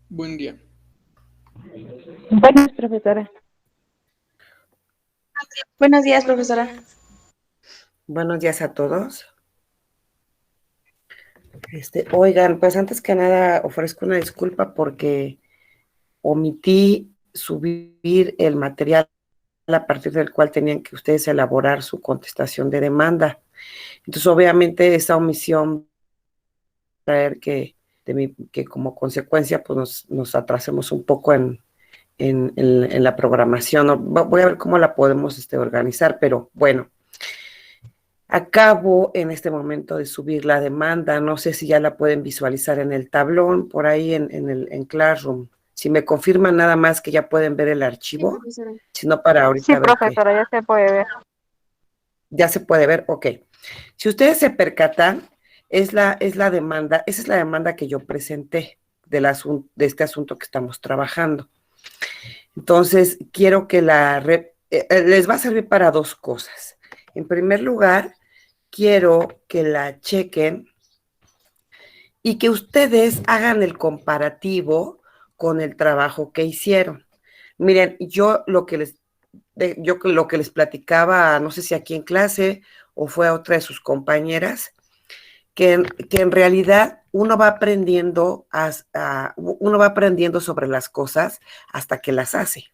Buen día. Buenas, profesora. Buenos días, profesora. Buenos días a todos. Oigan, pues antes que nada ofrezco una disculpa porque omití subir el material a partir del cual tenían que ustedes elaborar su contestación de demanda. Entonces, obviamente, esa omisión va a traer que como consecuencia pues nos atrasemos un poco en la programación. ¿No? Voy a ver cómo la podemos organizar, pero bueno. Acabo en este momento de subir la demanda, no sé si ya la pueden visualizar en el tablón, por ahí en Classroom. Si me confirman nada más que ya pueden ver el Sí, archivo, profesora. si no para Sí, ahorita ver que profesora, ya se puede ver. ya se puede ver, ok. Si ustedes se percatan, es la demanda, esa es la demanda que yo presenté de este asunto que estamos trabajando. Entonces, quiero que les va a servir para dos cosas. En primer lugar, quiero que la chequen y que ustedes hagan el comparativo con el trabajo que hicieron. Miren, yo lo que les platicaba, no sé si aquí en clase o fue a otra de sus compañeras, que en realidad uno va aprendiendo sobre las cosas hasta que las hace.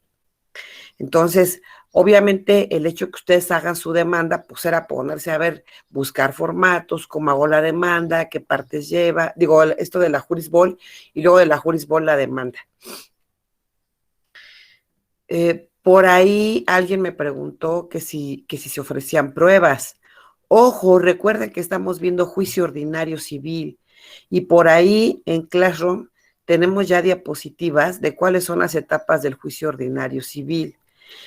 Entonces, obviamente, el hecho que ustedes hagan su demanda, pues era ponerse a ver, buscar formatos, cómo hago la demanda, qué partes lleva, digo, esto de la Jurisbol, y luego de la Jurisbol la demanda. Por ahí alguien me preguntó que si se ofrecían pruebas. Ojo, recuerden que estamos viendo juicio ordinario civil, y por ahí en Classroom tenemos ya diapositivas de cuáles son las etapas del juicio ordinario civil.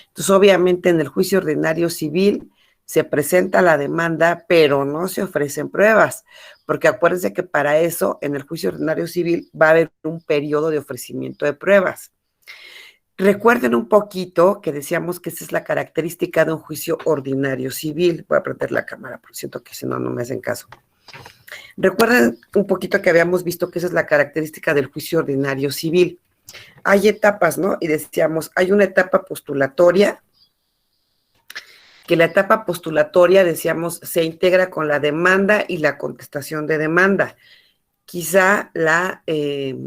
Entonces, obviamente, en el juicio ordinario civil se presenta la demanda, pero no se ofrecen pruebas, porque acuérdense que para eso, en el juicio ordinario civil, va a haber un periodo de ofrecimiento de pruebas. Recuerden un poquito que decíamos que esa es la característica de un juicio ordinario civil. Voy a prender la cámara, por siento que si no, no me hacen caso. Recuerden un poquito que habíamos visto que esa es la característica del juicio ordinario civil. Hay etapas, ¿no? Y decíamos, hay una etapa postulatoria, que la etapa postulatoria, decíamos, se integra con la demanda y la contestación de demanda. Quizá la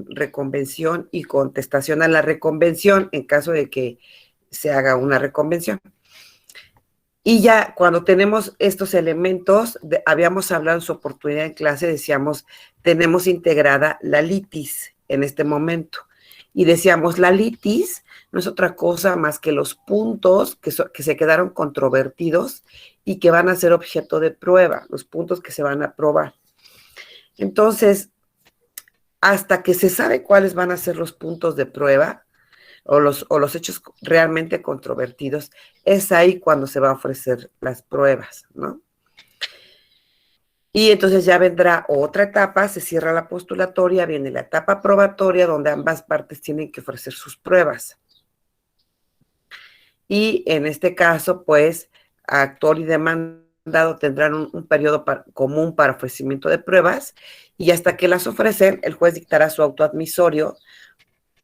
reconvención y contestación a la reconvención en caso de que se haga una reconvención. Y ya cuando tenemos estos elementos, habíamos hablado en su oportunidad en clase, decíamos, tenemos integrada la litis en este momento. Y decíamos, la litis no es otra cosa más que los puntos que se quedaron controvertidos y que van a ser objeto de prueba, los puntos que se van a probar. Entonces, hasta que se sabe cuáles van a ser los puntos de prueba o los hechos realmente controvertidos, es ahí cuando se va a ofrecer las pruebas, ¿no? Y entonces ya vendrá otra etapa, se cierra la postulatoria, viene la etapa probatoria, donde ambas partes tienen que ofrecer sus pruebas. Y en este caso, pues, actor y demandado tendrán un periodo común para ofrecimiento de pruebas, y hasta que las ofrecen, el juez dictará su auto admisorio,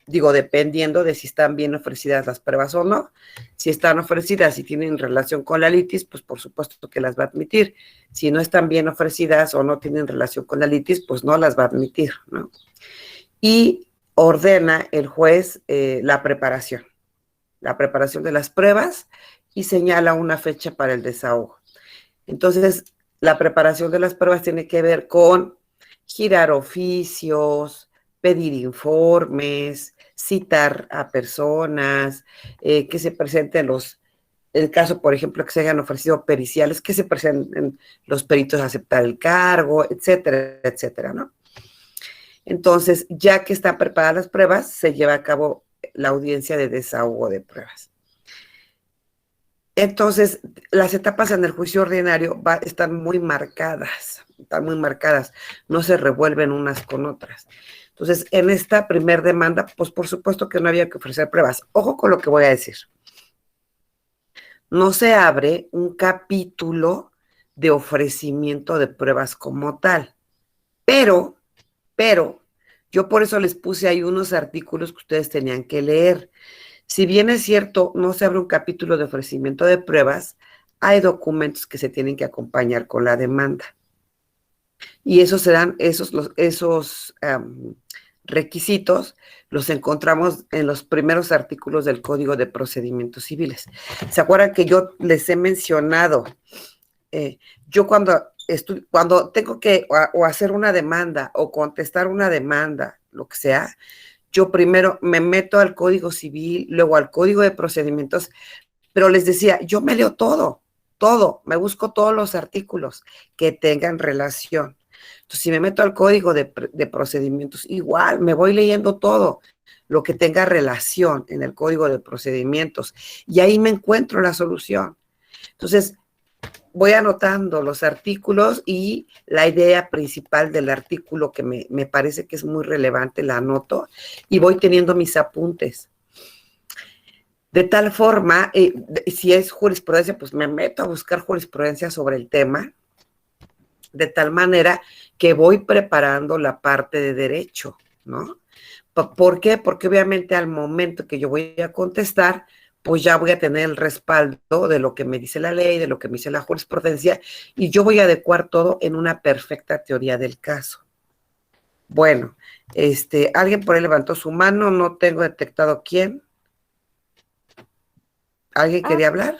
digo, dependiendo de si están bien ofrecidas las pruebas o no. Si están ofrecidas y tienen relación con la litis, pues por supuesto que las va a admitir. Si no están bien ofrecidas o no tienen relación con la litis, pues no las va a admitir, ¿no? Y ordena el juez la preparación de las pruebas y señala una fecha para el desahogo. Entonces, la preparación de las pruebas tiene que ver con girar oficios, pedir informes, citar a personas, que se presenten el caso, por ejemplo, que se hayan ofrecido periciales, que se presenten los peritos a aceptar el cargo, etcétera, etcétera, ¿no? Entonces, ya que están preparadas las pruebas, se lleva a cabo la audiencia de desahogo de pruebas. Entonces, las etapas en el juicio ordinario están muy marcadas, no se revuelven unas con otras. Entonces, en esta primer demanda, pues por supuesto que no había que ofrecer pruebas. Ojo con lo que voy a decir. No se abre un capítulo de ofrecimiento de pruebas como tal, pero Yo por eso les puse ahí unos artículos que ustedes tenían que leer. Si bien es cierto, no se abre un capítulo de ofrecimiento de pruebas, hay documentos que se tienen que acompañar con la demanda. Y esos serán esos requisitos, los encontramos en los primeros artículos del Código de Procedimientos Civiles. ¿Se acuerdan que yo les he mencionado? Yo cuando tengo que o hacer una demanda o contestar una demanda, lo que sea, yo primero me meto al Código Civil, luego al Código de Procedimientos, pero les decía, yo me leo todo, me busco todos los artículos que tengan relación. Entonces, si me meto al Código de Procedimientos, igual me voy leyendo todo lo que tenga relación en el Código de Procedimientos y ahí me encuentro la solución. Entonces, voy anotando los artículos y la idea principal del artículo que me parece que es muy relevante, la anoto y voy teniendo mis apuntes. De tal forma, si es jurisprudencia, pues me meto a buscar jurisprudencia sobre el tema, de tal manera que voy preparando la parte de derecho, ¿no? ¿Por qué? Porque obviamente al momento que yo voy a contestar, pues ya voy a tener el respaldo de lo que me dice la ley, de lo que me dice la jurisprudencia, y yo voy a adecuar todo en una perfecta teoría del caso. Bueno, alguien por ahí levantó su mano, no tengo detectado quién. ¿Alguien Ah, quería hablar?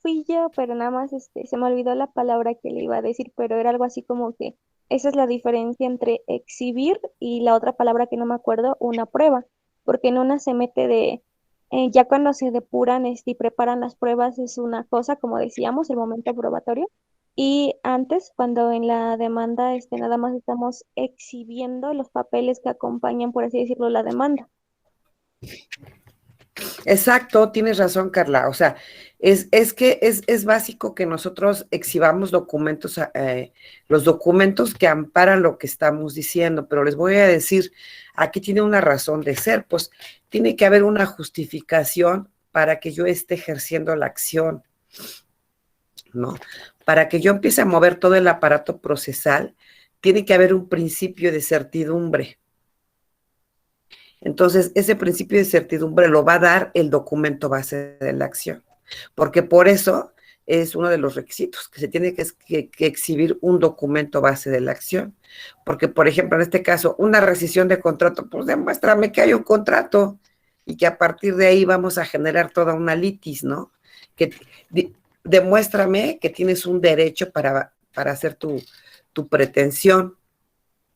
fui yo, pero nada más se me olvidó la palabra que le iba a decir, pero era algo así como que esa es la diferencia entre exhibir y la otra palabra que no me acuerdo, una prueba, porque en una se mete ya cuando se depuran y preparan las pruebas es una cosa, como decíamos, el momento probatorio, y antes, cuando en la demanda nada más estamos exhibiendo los papeles que acompañan, por así decirlo, la demanda. Exacto, tienes razón, Carla. O sea, es que es básico que nosotros exhibamos documentos, los documentos que amparan lo que estamos diciendo, pero les voy a decir, aquí tiene una razón de ser, pues tiene que haber una justificación para que yo esté ejerciendo la acción, ¿no? Para que yo empiece a mover todo el aparato procesal, tiene que haber un principio de certidumbre. Entonces, ese principio de certidumbre lo va a dar el documento base de la acción, porque por eso es uno de los requisitos, que se tiene que exhibir un documento base de la acción. Porque, por ejemplo, en este caso, una rescisión de contrato, pues demuéstrame que hay un contrato y que a partir de ahí vamos a generar toda una litis, ¿no? Que demuéstrame que tienes un derecho para hacer tu pretensión,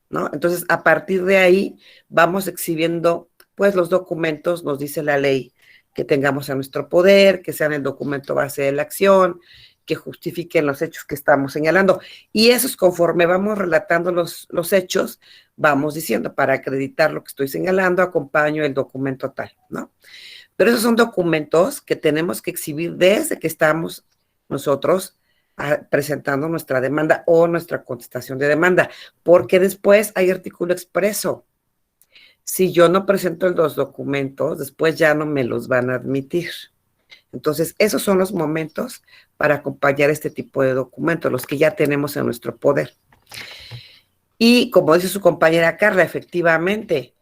¿no? Entonces, a partir de ahí, vamos exhibiendo, pues, los documentos, nos dice la ley, que tengamos a nuestro poder, que sean el documento base de la acción, que justifiquen los hechos que estamos señalando. Y esos, conforme vamos relatando los hechos, vamos diciendo, para acreditar lo que estoy señalando, acompaño el documento tal, ¿no? Pero esos son documentos que tenemos que exhibir desde que estamos nosotros presentando nuestra demanda o nuestra contestación de demanda, porque después hay artículo expreso. Si yo no presento los documentos, después ya no me los van a admitir. Entonces, esos son los momentos para acompañar este tipo de documentos, los que ya tenemos en nuestro poder. Y como dice su compañera Carla, efectivamente,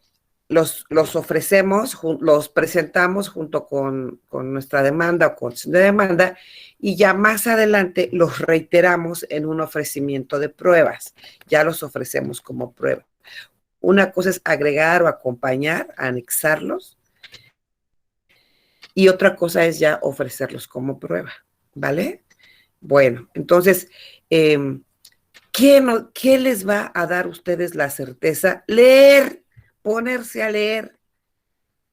los ofrecemos, los presentamos junto con nuestra demanda o con de demanda y ya más adelante los reiteramos en un ofrecimiento de pruebas. Ya los ofrecemos como prueba. Una cosa es agregar o acompañar, anexarlos, y otra cosa es ya ofrecerlos como prueba, ¿vale? Bueno, entonces, ¿qué les va a dar a ustedes la certeza? Leer, ponerse a leer,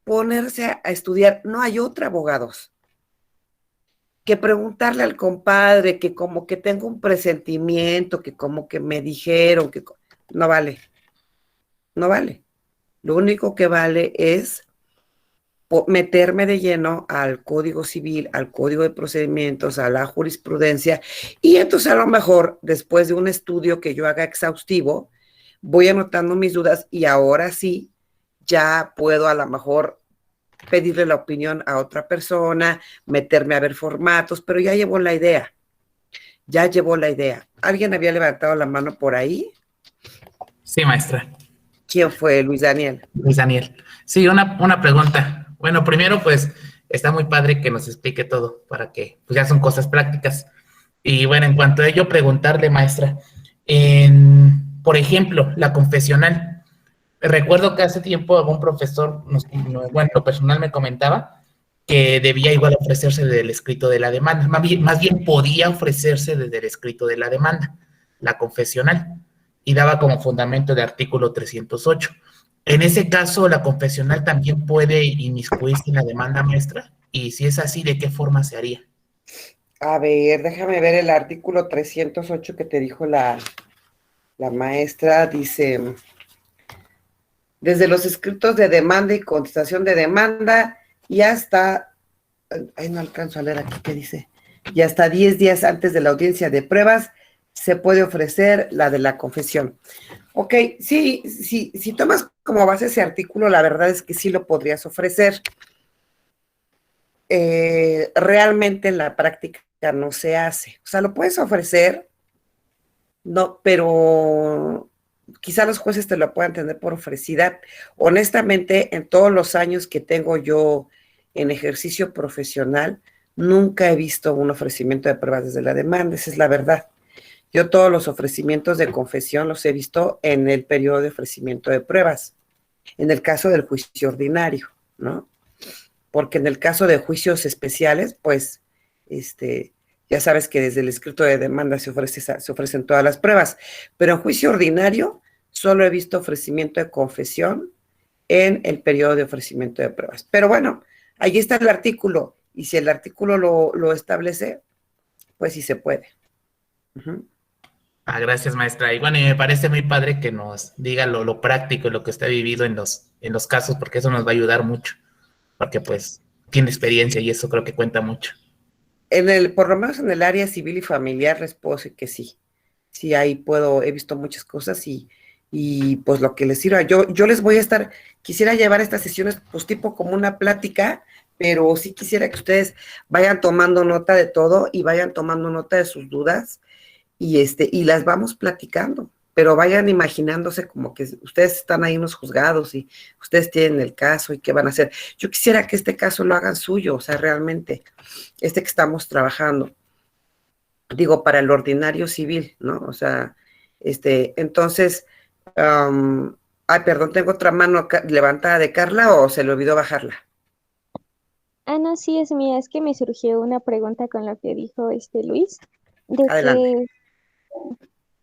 ponerse a estudiar. No hay otra, abogados, que preguntarle al compadre, que como que tengo un presentimiento, que como que me dijeron, que no vale, no vale. Lo único que vale es meterme de lleno al Código Civil, al Código de Procedimientos, a la jurisprudencia, y entonces a lo mejor después de un estudio que yo haga exhaustivo, voy anotando mis dudas y ahora sí ya puedo a lo mejor pedirle la opinión a otra persona, meterme a ver formatos, pero ya llevo la idea, ya llevo la idea. ¿Alguien había levantado la mano por ahí? Sí, maestra. ¿Quién fue Luis Daniel? Luis Daniel. Sí, una pregunta. Bueno, primero, pues, está muy padre que nos explique todo, para que, pues ya son cosas prácticas. Y bueno, en cuanto a ello, preguntarle, maestra, por ejemplo, la confesional. Recuerdo que hace tiempo algún profesor, bueno, lo personal me comentaba que debía igual ofrecerse del escrito de la demanda, más bien podía ofrecerse desde el escrito de la demanda, la confesional, y daba como fundamento el artículo 308. En ese caso, la confesional también puede inmiscuirse en la demanda, maestra, y si es así, ¿de qué forma se haría? A ver, déjame ver el artículo 308 que te dijo la maestra. Dice, desde los escritos de demanda y contestación de demanda y hasta, ay, no alcanzo a leer aquí qué dice, y hasta 10 días antes de la audiencia de pruebas se puede ofrecer la de la confesión. Ok, sí, sí, si tomas como base ese artículo, la verdad es que sí lo podrías ofrecer. Realmente en la práctica no se hace. O sea, lo puedes ofrecer, no, pero quizá los jueces te lo puedan tener por ofrecida. Honestamente, en todos los años que tengo yo en ejercicio profesional, nunca he visto un ofrecimiento de pruebas desde la demanda, esa es la verdad. Yo todos los ofrecimientos de confesión los he visto en el periodo de ofrecimiento de pruebas, en el caso del juicio ordinario, ¿no? Porque en el caso de juicios especiales, pues, ya sabes que desde el escrito de demanda se ofrecen todas las pruebas, pero en juicio ordinario solo he visto ofrecimiento de confesión en el periodo de ofrecimiento de pruebas. Pero bueno, ahí está el artículo, y si el artículo lo establece, pues sí se puede. Gracias, maestra. Y bueno, y me parece muy padre que nos diga lo práctico, lo que está vivido en los casos, porque eso nos va a ayudar mucho, porque pues tiene experiencia y eso creo que cuenta mucho. Por lo menos en el área civil y familiar les puedo decir que sí. Sí, ahí he visto muchas cosas y pues lo que les sirva. Yo les voy a quisiera llevar estas sesiones pues tipo como una plática, pero sí quisiera que ustedes vayan tomando nota de todo y vayan tomando nota de sus dudas y las vamos platicando, pero vayan imaginándose como que ustedes están ahí en los juzgados y ustedes tienen el caso y qué van a hacer. Yo quisiera que este caso lo hagan suyo, o sea, realmente, que estamos trabajando, digo, para el ordinario civil, ¿no? O sea, entonces, ay, perdón, tengo otra mano levantada de Carla o se le olvidó bajarla. Ah, no, sí es mía, es que me surgió una pregunta con lo que dijo Luis, de Adelante. que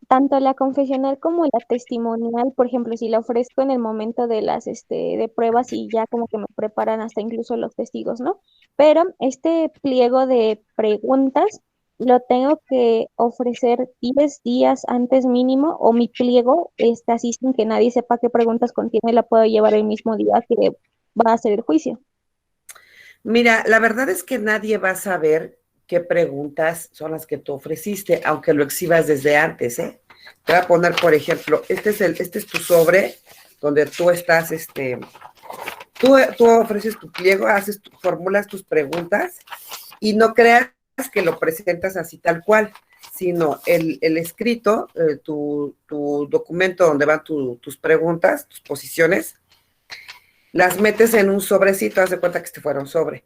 tanto la confesional como la testimonial, por ejemplo, si la ofrezco en el momento de las de pruebas y ya como que me preparan hasta incluso los testigos, ¿no? Pero este pliego de preguntas lo tengo que ofrecer 10 días antes mínimo, o mi pliego está así sin que nadie sepa qué preguntas contiene, la puedo llevar el mismo día que va a ser el juicio. Mira, la verdad es que nadie va a saber qué preguntas son las que tú ofreciste, aunque lo exhibas desde antes, ¿eh? Te voy a poner, por ejemplo, este es tu sobre, donde tú estás, tú ofreces tu pliego, formulas tus preguntas, y no creas que lo presentas así tal cual, sino el escrito, tu documento donde van tus preguntas, tus posiciones, las metes en un sobrecito, haz de cuenta que fuera un sobre,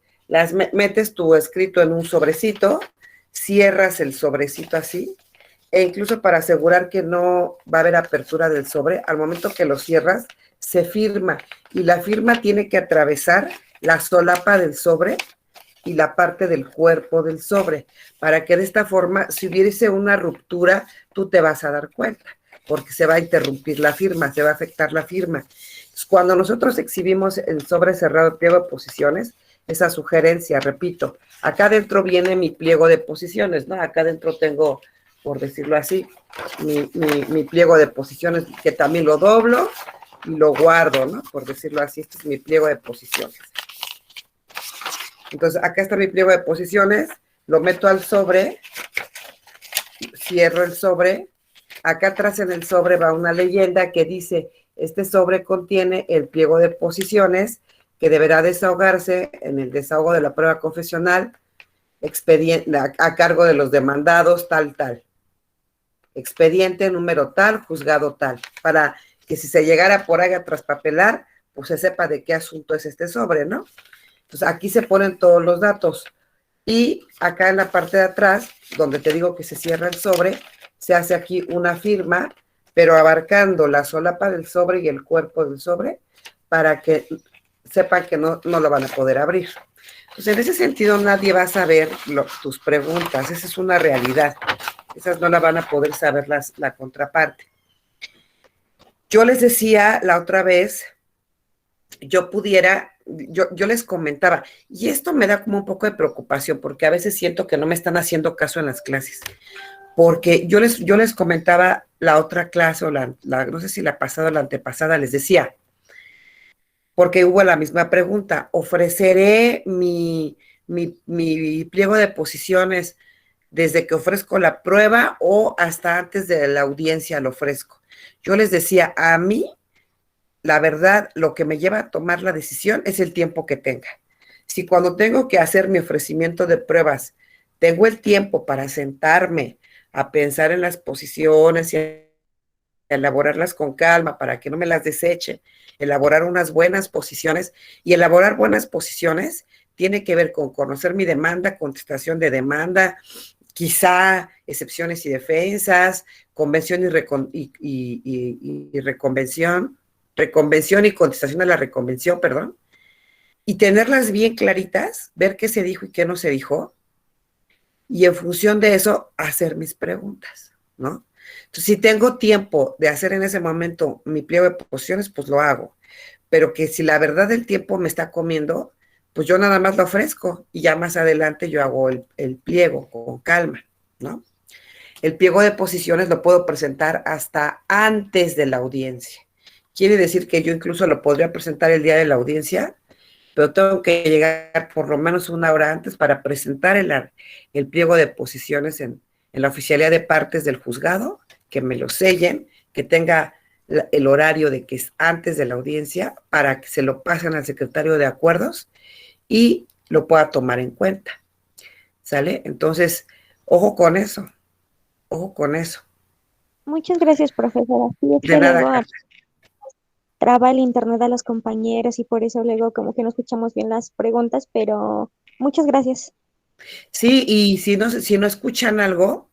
metes tu escrito en un sobrecito, cierras el sobrecito así, e incluso para asegurar que no va a haber apertura del sobre, al momento que lo cierras, se firma, y la firma tiene que atravesar la solapa del sobre y la parte del cuerpo del sobre, para que de esta forma, si hubiese una ruptura, tú te vas a dar cuenta, porque se va a interrumpir la firma, se va a afectar la firma. Cuando nosotros exhibimos el sobre cerrado de pliego de posiciones, esa sugerencia, repito, acá adentro viene mi pliego de posiciones, ¿no? Acá adentro tengo, por decirlo así, mi pliego de posiciones, que también lo doblo y lo guardo, ¿no? Por decirlo así, este es mi pliego de posiciones. Entonces, acá está mi pliego de posiciones, lo meto al sobre, cierro el sobre, acá atrás en el sobre va una leyenda que dice, este sobre contiene el pliego de posiciones que deberá desahogarse en el desahogo de la prueba confesional, expediente a cargo de los demandados, tal. Expediente número tal, juzgado tal, para que si se llegara por ahí a traspapelar, pues se sepa de qué asunto es este sobre, ¿no? Entonces aquí se ponen todos los datos. Y acá en la parte de atrás, donde te digo que se cierra el sobre, se hace aquí una firma, pero abarcando la solapa del sobre y el cuerpo del sobre, para que sepan que no lo van a poder abrir. Entonces, en ese sentido, nadie va a saber tus preguntas, esa es una realidad. Esas no la van a poder saber la contraparte. Yo les decía la otra vez, yo les comentaba, y esto me da como un poco de preocupación, porque a veces siento que no me están haciendo caso en las clases, porque yo les comentaba la otra clase, o no sé si la pasada o la antepasada, les decía, porque hubo la misma pregunta, ¿ofreceré mi pliego de posiciones desde que ofrezco la prueba o hasta antes de la audiencia lo ofrezco? Yo les decía, a mí, la verdad, lo que me lleva a tomar la decisión es el tiempo que tenga. Si cuando tengo que hacer mi ofrecimiento de pruebas, tengo el tiempo para sentarme a pensar en las posiciones y a elaborarlas con calma para que no me las deseche, elaborar unas buenas posiciones, y elaborar buenas posiciones tiene que ver con conocer mi demanda, contestación de demanda, quizá excepciones y defensas, convención y reconvención, reconvención y contestación a la reconvención, perdón, y tenerlas bien claritas, ver qué se dijo y qué no se dijo, y en función de eso hacer mis preguntas, ¿no? Entonces, si tengo tiempo de hacer en ese momento mi pliego de posiciones, pues lo hago, pero que si la verdad el tiempo me está comiendo, pues yo nada más lo ofrezco y ya más adelante yo hago el pliego con calma, ¿no? El pliego de posiciones lo puedo presentar hasta antes de la audiencia. Quiere decir que yo incluso lo podría presentar el día de la audiencia, pero tengo que llegar por lo menos una hora antes para presentar el pliego de posiciones en la oficialía de partes del juzgado, que me lo sellen, que tenga el horario de que es antes de la audiencia, para que se lo pasen al secretario de acuerdos y lo pueda tomar en cuenta, ¿sale? Entonces, ojo con eso, ojo con eso. Muchas gracias, profesora. Sí, es De que nada, luego Carla. traba el internet a los compañeros y por eso luego como que no escuchamos bien las preguntas, pero muchas gracias. Sí, y si no escuchan algo,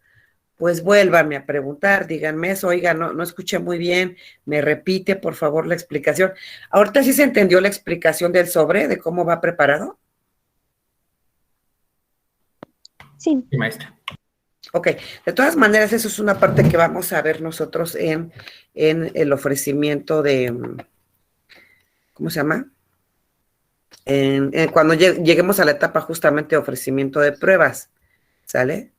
pues vuélvanme a preguntar, díganme eso, oiga, no escuché muy bien, me repite por favor la explicación. Ahorita sí se entendió la explicación del sobre, de cómo va preparado. Sí. Sí, maestra. Ok, de todas maneras, eso es una parte que vamos a ver nosotros en el ofrecimiento de, ¿cómo se llama? Cuando lleguemos a la etapa justamente de ofrecimiento de pruebas, ¿sale?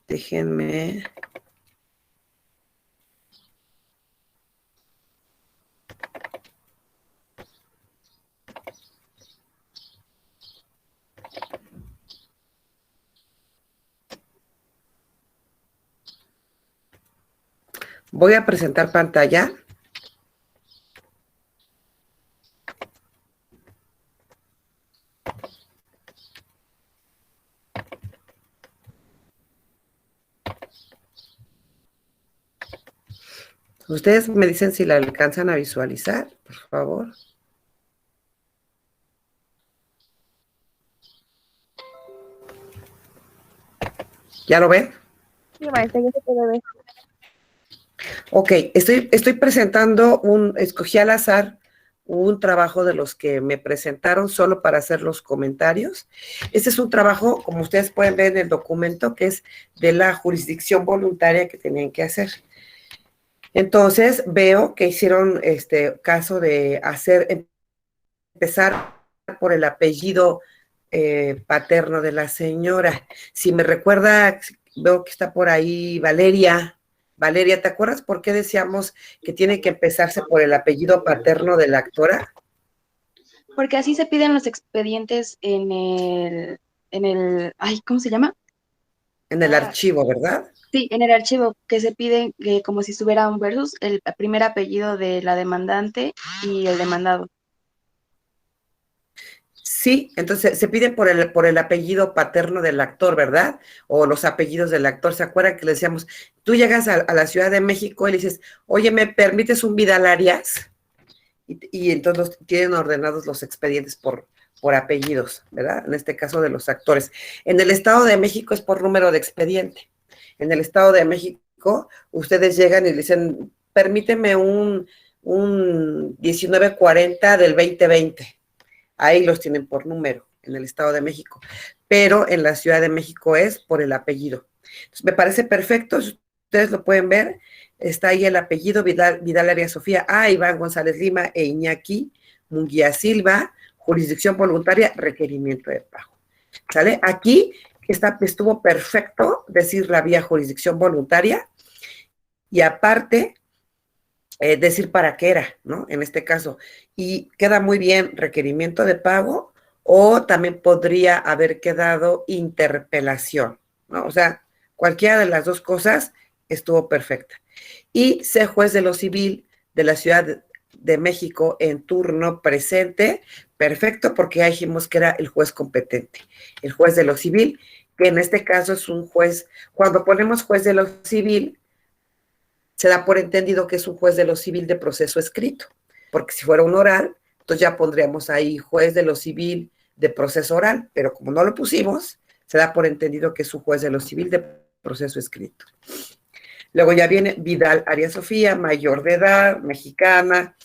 Déjenme. Voy a presentar pantalla. Ustedes me dicen si la alcanzan a visualizar, por favor. ¿Ya lo ven? Sí, maestra, ya se puede ver. Ok, estoy presentando escogí al azar un trabajo de los que me presentaron solo para hacer los comentarios. Este es un trabajo, como ustedes pueden ver en el documento, que es de la jurisdicción voluntaria que tenían que hacer. Entonces, veo que hicieron caso de empezar por el apellido paterno de la señora. Si me recuerda, veo que está por ahí Valeria. Valeria, ¿te acuerdas por qué decíamos que tiene que empezarse por el apellido paterno de la actora? Porque así se piden los expedientes ay, ¿cómo se llama? En el Ah, archivo, ¿verdad? sí, en el archivo que se piden como si estuviera un versus, el primer apellido de la demandante y el demandado. Sí, entonces se piden por el apellido paterno del actor, ¿verdad? O los apellidos del actor. ¿Se acuerdan que le decíamos, tú llegas a la Ciudad de México y le dices, oye, ¿me permites un Vidal Arias? Y entonces tienen ordenados los expedientes por apellidos, ¿verdad? En este caso de los actores. En el Estado de México es por número de expediente. En el Estado de México, ustedes llegan y le dicen, permíteme un 1940 del 2020. Ahí los tienen por número, en el Estado de México. Pero en la Ciudad de México es por el apellido. Entonces, me parece perfecto, si ustedes lo pueden ver, está ahí el apellido Vidal Arias Sofía, Iván González Lima e Iñaki Munguía Silva, jurisdicción voluntaria, requerimiento de pago. ¿Sale? Aquí estuvo perfecto decir la vía jurisdicción voluntaria y aparte decir para qué era, ¿no? En este caso. Y queda muy bien requerimiento de pago o también podría haber quedado interpelación, ¿no? O sea, cualquiera de las dos cosas estuvo perfecta. Y sé juez de lo civil de la Ciudad de México en turno presente, perfecto, porque ya dijimos que era el juez competente, el juez de lo civil, que en este caso es un juez, cuando ponemos juez de lo civil, se da por entendido que es un juez de lo civil de proceso escrito, porque si fuera un oral, entonces ya pondríamos ahí juez de lo civil de proceso oral, pero como no lo pusimos, se da por entendido que es un juez de lo civil de proceso escrito. Luego ya viene Vidal Arias Sofía, mayor de edad, mexicana.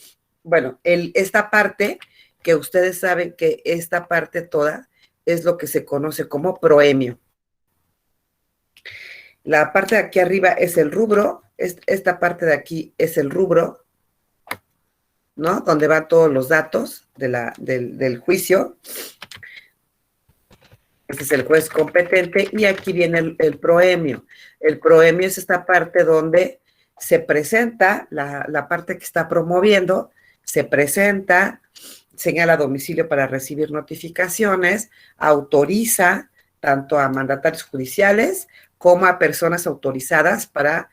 Bueno, esta parte, que ustedes saben que esta parte toda es lo que se conoce como proemio. La parte de aquí arriba es el rubro, esta parte de aquí es el rubro, ¿no? Donde van todos los datos del juicio. Este es el juez competente y aquí viene el proemio. El proemio es esta parte donde se presenta la parte que está promoviendo, se presenta, señala domicilio para recibir notificaciones, autoriza tanto a mandatarios judiciales como a personas autorizadas para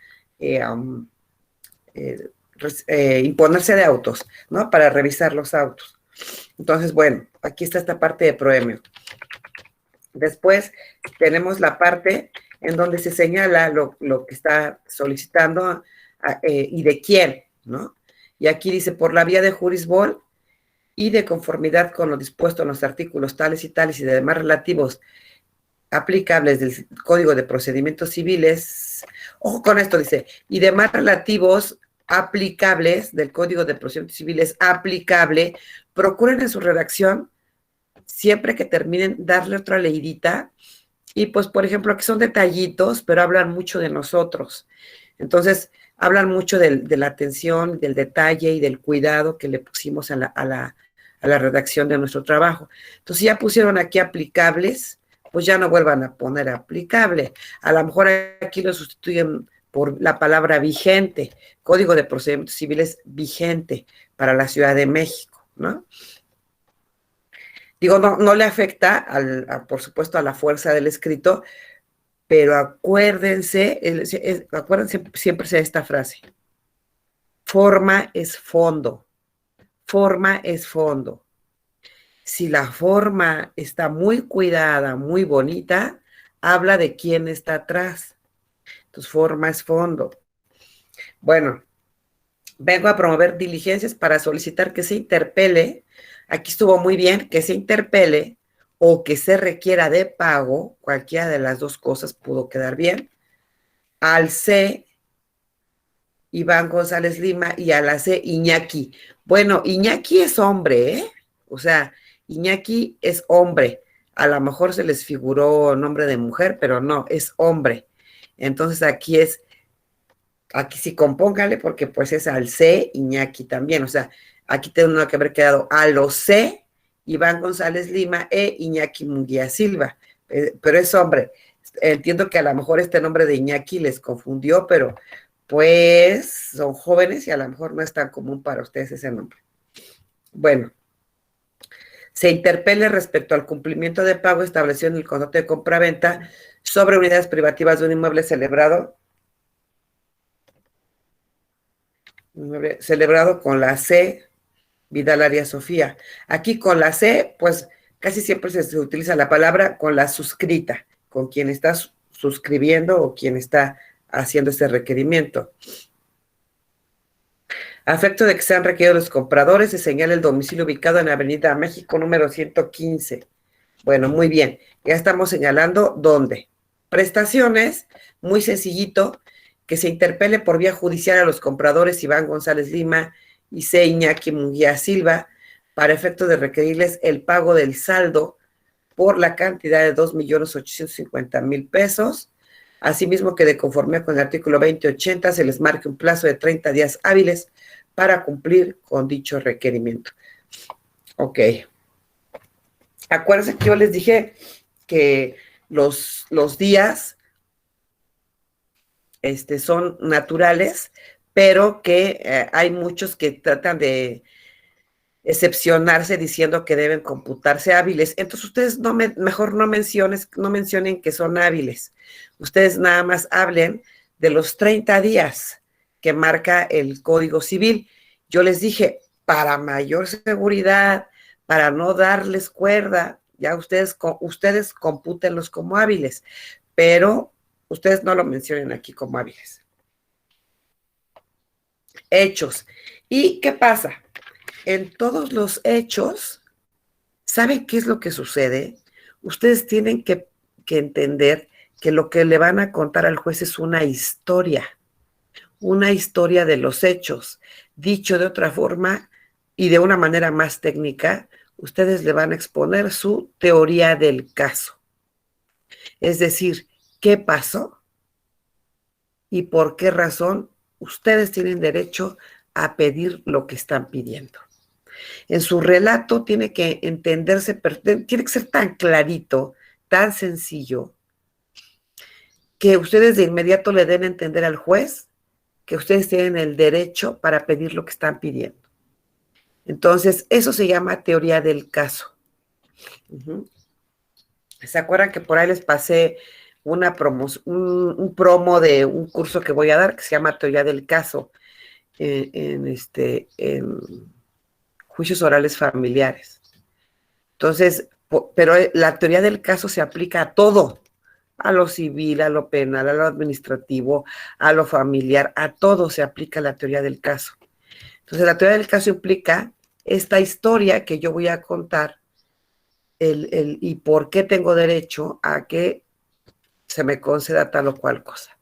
imponerse de autos, ¿no? Para revisar los autos. Entonces, bueno, aquí está esta parte de proemio. Después tenemos la parte en donde se señala lo que está solicitando y de quién, ¿no? Y aquí dice, por la vía de jurisbol y de conformidad con lo dispuesto en los artículos tales y tales y demás relativos aplicables del Código de Procedimientos Civiles, ojo con esto, dice, y demás relativos aplicables del Código de Procedimientos Civiles aplicable, procuren en su redacción siempre que terminen, darle otra leidita, y pues, por ejemplo, aquí son detallitos, pero hablan mucho de nosotros. Entonces, hablan mucho de la atención, del detalle y del cuidado que le pusimos a la redacción de nuestro trabajo. Entonces, si ya pusieron aquí aplicables, pues ya no vuelvan a poner aplicable. A lo mejor aquí lo sustituyen por la palabra vigente, Código de Procedimientos Civiles vigente para la Ciudad de México, ¿no? Digo, no le afecta, por supuesto, a la fuerza del escrito, pero acuérdense siempre de esta frase. Forma es fondo. Forma es fondo. Si la forma está muy cuidada, muy bonita, habla de quién está atrás. Entonces, forma es fondo. Bueno, vengo a promover diligencias para solicitar que se interpele. Aquí estuvo muy bien, que se interpele o que se requiera de pago, cualquiera de las dos cosas pudo quedar bien, al C, Iván González Lima, y a la C, Iñaki. Bueno, Iñaki es hombre, ¿eh? O sea, Iñaki es hombre. A lo mejor se les figuró nombre de mujer, pero no, es hombre. Entonces aquí sí compóngale porque pues es al C, Iñaki también. O sea, aquí tengo que haber quedado a los C, Iván González Lima e Iñaki Munguía Silva. Pero es hombre. Entiendo que a lo mejor este nombre de Iñaki les confundió, pero pues son jóvenes y a lo mejor no es tan común para ustedes ese nombre. Bueno, se interpele respecto al cumplimiento de pago establecido en el contrato de compraventa sobre unidades privativas de un inmueble celebrado con la C, Vidal Arias Sofía. Aquí con la C, pues casi siempre se utiliza la palabra con la suscrita, con quien está suscribiendo o quien está haciendo ese requerimiento. A efecto de que sean requeridos los compradores, se señala el domicilio ubicado en Avenida México número 115. Bueno, muy bien. Ya estamos señalando dónde. Prestaciones, muy sencillito, que se interpele por vía judicial a los compradores Iván González Lima y C. Iñaki Munguía Silva para efecto de requerirles el pago del saldo por la cantidad de 2.850.000 pesos. Asimismo, que de conformidad con el artículo 2080 se les marque un plazo de 30 días hábiles para cumplir con dicho requerimiento. Ok. Acuérdense que yo les dije que los días son naturales, pero que hay muchos que tratan de excepcionarse diciendo que deben computarse hábiles. Entonces ustedes mejor no mencionen que son hábiles. Ustedes nada más hablen de los 30 días que marca el Código Civil. Yo les dije, para mayor seguridad, para no darles cuerda, ya ustedes compútenlos como hábiles, pero ustedes no lo mencionen aquí como hábiles. Hechos. ¿Y qué pasa? En todos los hechos, ¿saben qué es lo que sucede? Ustedes tienen que entender que lo que le van a contar al juez es una historia de los hechos. Dicho de otra forma y de una manera más técnica, ustedes le van a exponer su teoría del caso. Es decir, ¿qué pasó? ¿Y por qué razón ustedes tienen derecho a pedir lo que están pidiendo? En su relato tiene que entenderse, tiene que ser tan clarito, tan sencillo, que ustedes de inmediato le den a entender al juez que ustedes tienen el derecho para pedir lo que están pidiendo. Entonces, eso se llama teoría del caso. ¿Se acuerdan que por ahí les pasé un promo de un curso que voy a dar que se llama teoría del caso en juicios orales familiares? Entonces, pero la teoría del caso se aplica a todo, a lo civil, a lo penal, a lo administrativo, a lo familiar, a todo se aplica la teoría del caso. Entonces, la teoría del caso implica esta historia que yo voy a contar y por qué tengo derecho a que se me conceda tal o cual cosa.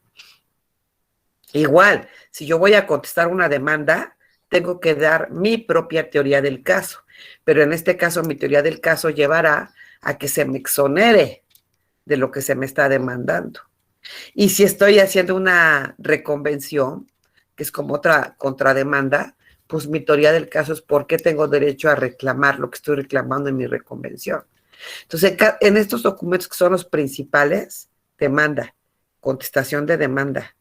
Igual, si yo voy a contestar una demanda, tengo que dar mi propia teoría del caso, pero en este caso mi teoría del caso llevará a que se me exonere de lo que se me está demandando. Y si estoy haciendo una reconvención, que es como otra contrademanda, pues mi teoría del caso es por qué tengo derecho a reclamar lo que estoy reclamando en mi reconvención. Entonces, en estos documentos que son los principales, demanda, contestación de demanda,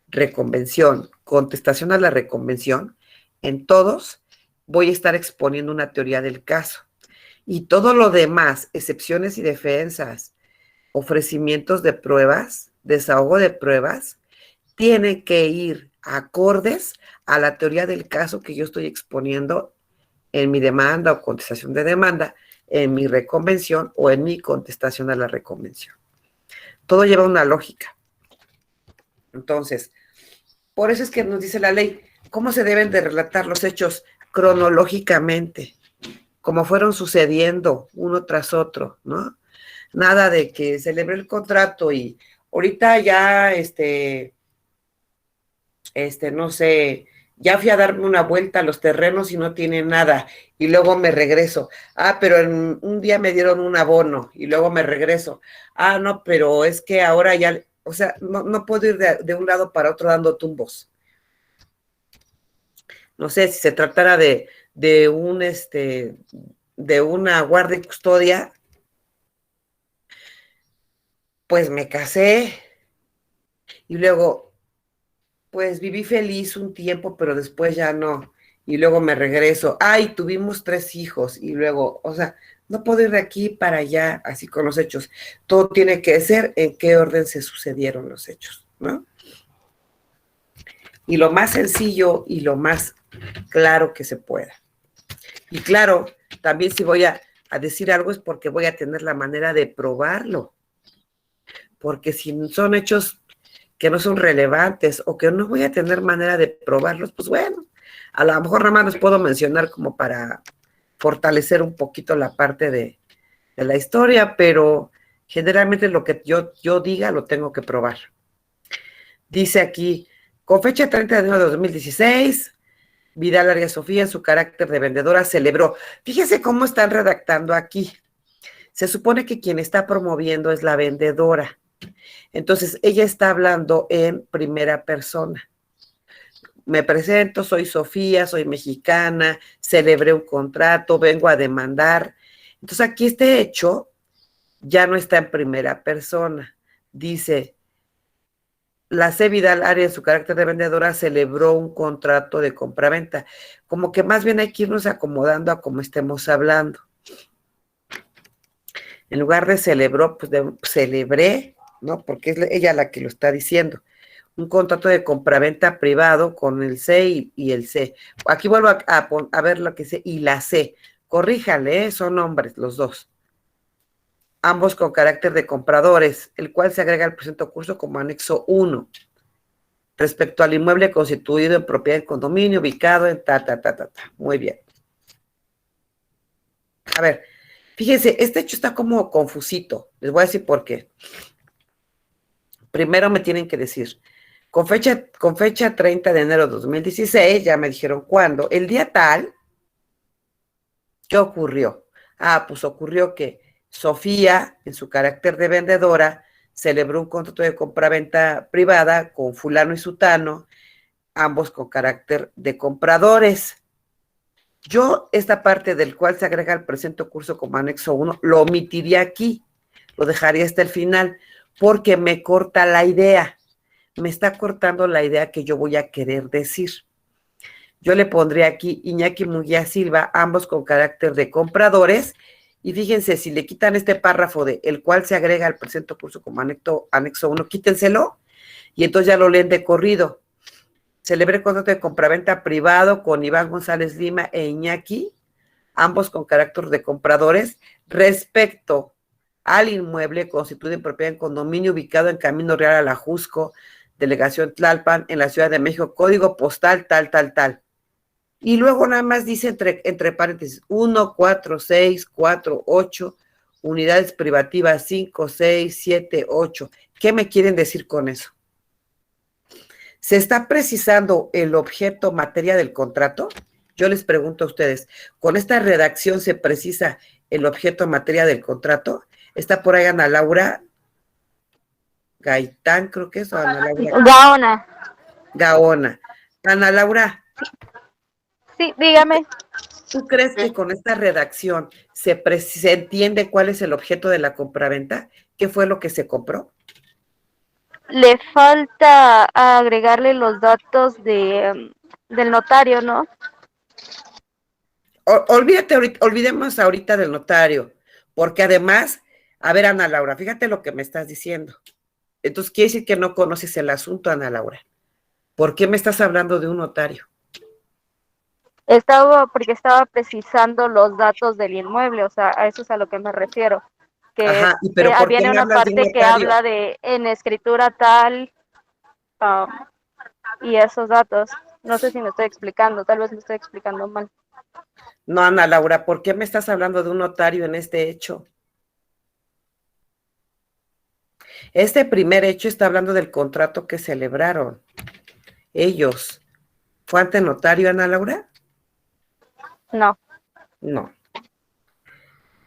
reconvención, contestación a la reconvención, en todos voy a estar exponiendo una teoría del caso. Y todo lo demás, excepciones y defensas, ofrecimientos de pruebas, desahogo de pruebas, tienen que ir acordes a la teoría del caso que yo estoy exponiendo en mi demanda o contestación de demanda, en mi reconvención o en mi contestación a la reconvención. Todo lleva una lógica. Entonces, por eso es que nos dice la ley, ¿cómo se deben de relatar los hechos? Cronológicamente, como fueron sucediendo uno tras otro, ¿no? Nada de que celebré el contrato y ahorita ya, no sé, ya fui a darme una vuelta a los terrenos y no tiene nada, y luego me regreso. Ah, pero en un día me dieron un abono y luego me regreso. Ah, no, pero es que ahora ya, o sea, no puedo ir de un lado para otro dando tumbos. No sé, si se tratara de una guardia y custodia, pues me casé y luego, pues viví feliz un tiempo, pero después ya no. Y luego me regreso. Ay, tuvimos 3 hijos. Y luego, o sea, no puedo ir de aquí para allá, así con los hechos. Todo tiene que ser en qué orden se sucedieron los hechos, ¿no? Y lo más sencillo y lo más claro que se pueda. Y claro, también si voy a a decir algo es porque voy a tener la manera de probarlo. Porque si son hechos que no son relevantes o que no voy a tener manera de probarlos, pues bueno, a lo mejor nada más los puedo mencionar como para fortalecer un poquito la parte de la historia, pero generalmente lo que yo diga lo tengo que probar. Dice aquí, con fecha 30 de enero de 2016, Vidal Arias Sofía en su carácter de vendedora celebró. Fíjese cómo están redactando aquí. Se supone que quien está promoviendo es la vendedora. Entonces, ella está hablando en primera persona. Me presento, soy Sofía, soy mexicana, celebré un contrato, vengo a demandar. Entonces, aquí este hecho ya no está en primera persona. Dice, la C. Vidal Arias, en su carácter de vendedora, celebró un contrato de compraventa. Como que más bien hay que irnos acomodando a como estemos hablando. En lugar de celebró, pues celebré, ¿no? Porque es ella la que lo está diciendo. Un contrato de compraventa privado con el C y el C. Aquí vuelvo a ver lo que dice, y la C. Corríjale, son hombres los dos. Ambos con carácter de compradores, el cual se agrega al presente curso como anexo 1, respecto al inmueble constituido en propiedad del condominio, ubicado en Muy bien. A ver, fíjense, este hecho está como confusito. Les voy a decir por qué. Primero me tienen que decir, con fecha 30 de enero de 2016, ya me dijeron cuándo, el día tal, ¿qué ocurrió? Pues ocurrió que Sofía, en su carácter de vendedora, celebró un contrato de compraventa privada con fulano y sutano, ambos con carácter de compradores. Yo esta parte del cual se agrega el presente curso como anexo 1, lo omitiría aquí, lo dejaría hasta el final, porque me corta la idea, me está cortando la idea que yo voy a querer decir. Yo le pondría aquí Iñaki Munguía Silva, ambos con carácter de compradores, y fíjense, si le quitan este párrafo de el cual se agrega al presente curso como anexo 1, quítenselo, y entonces ya lo leen de corrido. Celebré contrato de compraventa privado con Iván González Lima e Iñaki, ambos con carácter de compradores, respecto al inmueble constituido en propiedad en condominio ubicado en Camino Real a la Jusco, Delegación Tlalpan, en la Ciudad de México, código postal tal. Y luego nada más dice entre paréntesis, 1, 4, 6, 4, 8, unidades privativas 5, 6, 7, 8. ¿Qué me quieren decir con eso? ¿Se está precisando el objeto materia del contrato? Yo les pregunto a ustedes, ¿con esta redacción se precisa el objeto materia del contrato? ¿Está por ahí Ana Laura Gaitán, creo que es, o Ana Laura Gaona. Ana Laura. Sí, dígame. ¿Tú crees que con esta redacción se entiende cuál es el objeto de la compraventa? ¿Qué fue lo que se compró? Le falta agregarle los datos del notario, ¿no? Olvidemos ahorita del notario, porque además, a ver, Ana Laura, fíjate lo que me estás diciendo. Entonces, quiere decir que no conoces el asunto, Ana Laura. ¿Por qué me estás hablando de un notario? Porque estaba precisando los datos del inmueble, o sea, a eso es a lo que me refiero. Que ajá, pero ¿por qué viene me una hablas de un parte que notario? habla de en escritura tal y esos datos. No sé si me estoy explicando, tal vez me estoy explicando mal. No, Ana Laura, ¿por qué me estás hablando de un notario en este hecho? Este primer hecho está hablando del contrato que celebraron ellos. ¿Fue ante notario, Ana Laura? No. No.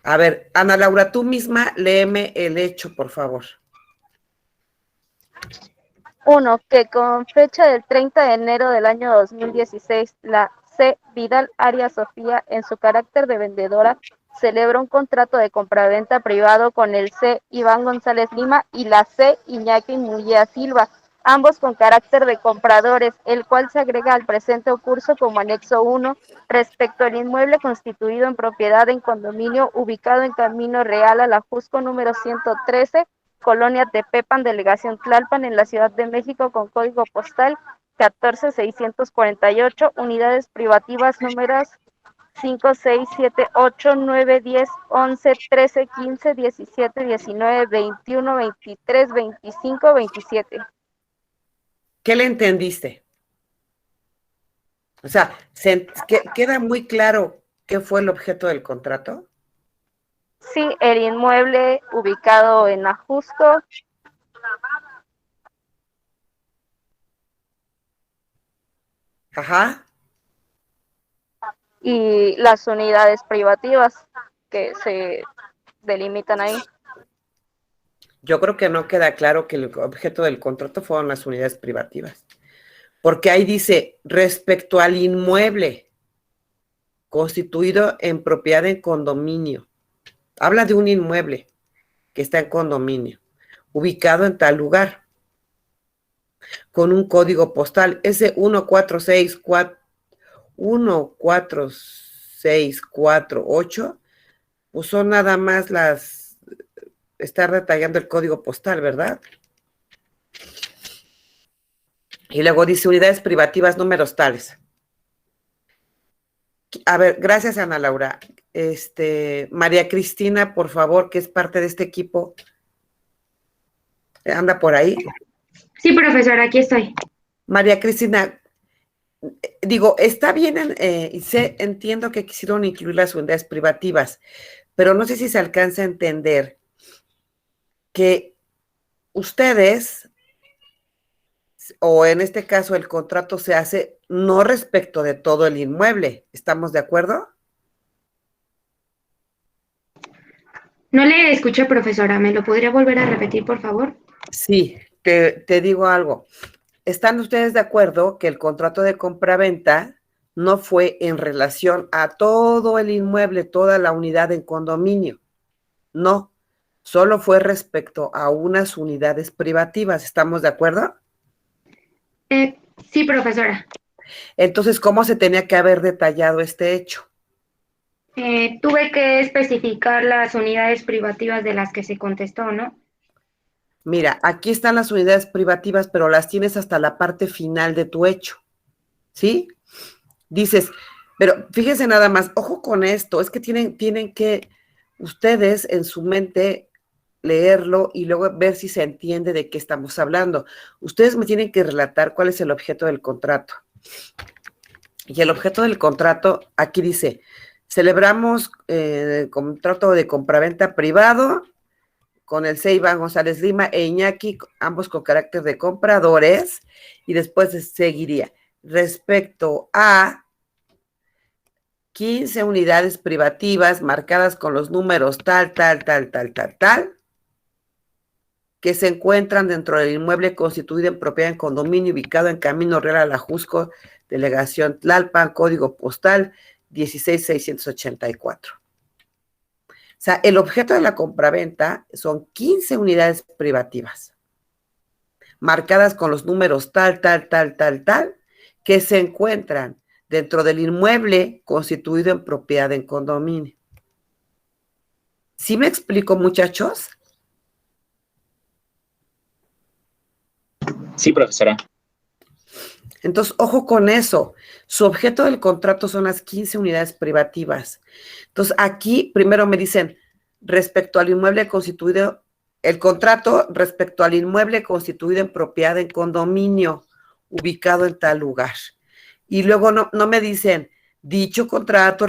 A ver, Ana Laura, tú misma léeme el hecho, por favor. 1. Que con fecha del 30 de enero del año 2016, la C. Vidal Arias Sofía, en su carácter de vendedora, celebra un contrato de compraventa privado con el C. Iván González Lima y la C. Iñaki Munguía Silva, ambos con carácter de compradores, el cual se agrega al presente curso como anexo 1 respecto al inmueble constituido en propiedad en condominio ubicado en Camino Real a la Jusco número 113, Colonia Tepepan, Delegación Tlalpan, en la Ciudad de México, con código postal 14648, unidades privativas números 5, 6, 7, 8, 9, 10, 11, 13, 15, 17, 19, 21, 23, 25, 27. ¿Qué le entendiste? O sea, ¿queda muy claro qué fue el objeto del contrato? Sí, el inmueble ubicado en Ajusco. Ajá. Y las unidades privativas que se delimitan ahí. Yo creo que no queda claro que el objeto del contrato fueron las unidades privativas. Porque ahí dice, respecto al inmueble constituido en propiedad en condominio. Habla de un inmueble que está en condominio, ubicado en tal lugar, con un código postal, ese 14648, pues son nada más está detallando el código postal, ¿verdad? Y luego dice unidades privativas, números tales. A ver, gracias Ana Laura. María Cristina, por favor, que es parte de este equipo, anda por ahí. Sí, profesora, aquí estoy. María Cristina, digo, está bien, entiendo que quisieron incluir las unidades privativas, pero no sé si se alcanza a entender que ustedes, o en este caso el contrato se hace no respecto de todo el inmueble. ¿Estamos de acuerdo? No le escuché, profesora. ¿Me lo podría volver a repetir, por favor? Sí, te digo algo. ¿Están ustedes de acuerdo que el contrato de compraventa no fue en relación a todo el inmueble, toda la unidad en condominio? No, solo fue respecto a unas unidades privativas. ¿Estamos de acuerdo? Sí, profesora. Entonces, ¿cómo se tenía que haber detallado este hecho? Tuve que especificar las unidades privativas de las que se contestó, ¿no? Mira, aquí están las unidades privativas, pero las tienes hasta la parte final de tu hecho, ¿sí? Dices, pero fíjense nada más, ojo con esto, es que tienen que ustedes en su mente leerlo y luego ver si se entiende de qué estamos hablando. Ustedes me tienen que relatar cuál es el objeto del contrato. Y el objeto del contrato, aquí dice, celebramos contrato de compraventa privado con el C. Iván González Lima e Iñaki, ambos con carácter de compradores, y después seguiría, respecto a 15 unidades privativas marcadas con los números tal, que se encuentran dentro del inmueble constituido en propiedad en condominio ubicado en Camino Real a la Jusco, delegación Tlalpan, código postal 16684. O sea, el objeto de la compraventa son 15 unidades privativas, marcadas con los números tal, que se encuentran dentro del inmueble constituido en propiedad en condominio. ¿Sí me explico, muchachos? Sí, profesora. Entonces, ojo con eso. Su objeto del contrato son las 15 unidades privativas. Entonces, aquí primero me dicen, respecto al inmueble constituido, el contrato respecto al inmueble constituido en propiedad en condominio, ubicado en tal lugar. Y luego no me dicen, dicho contrato,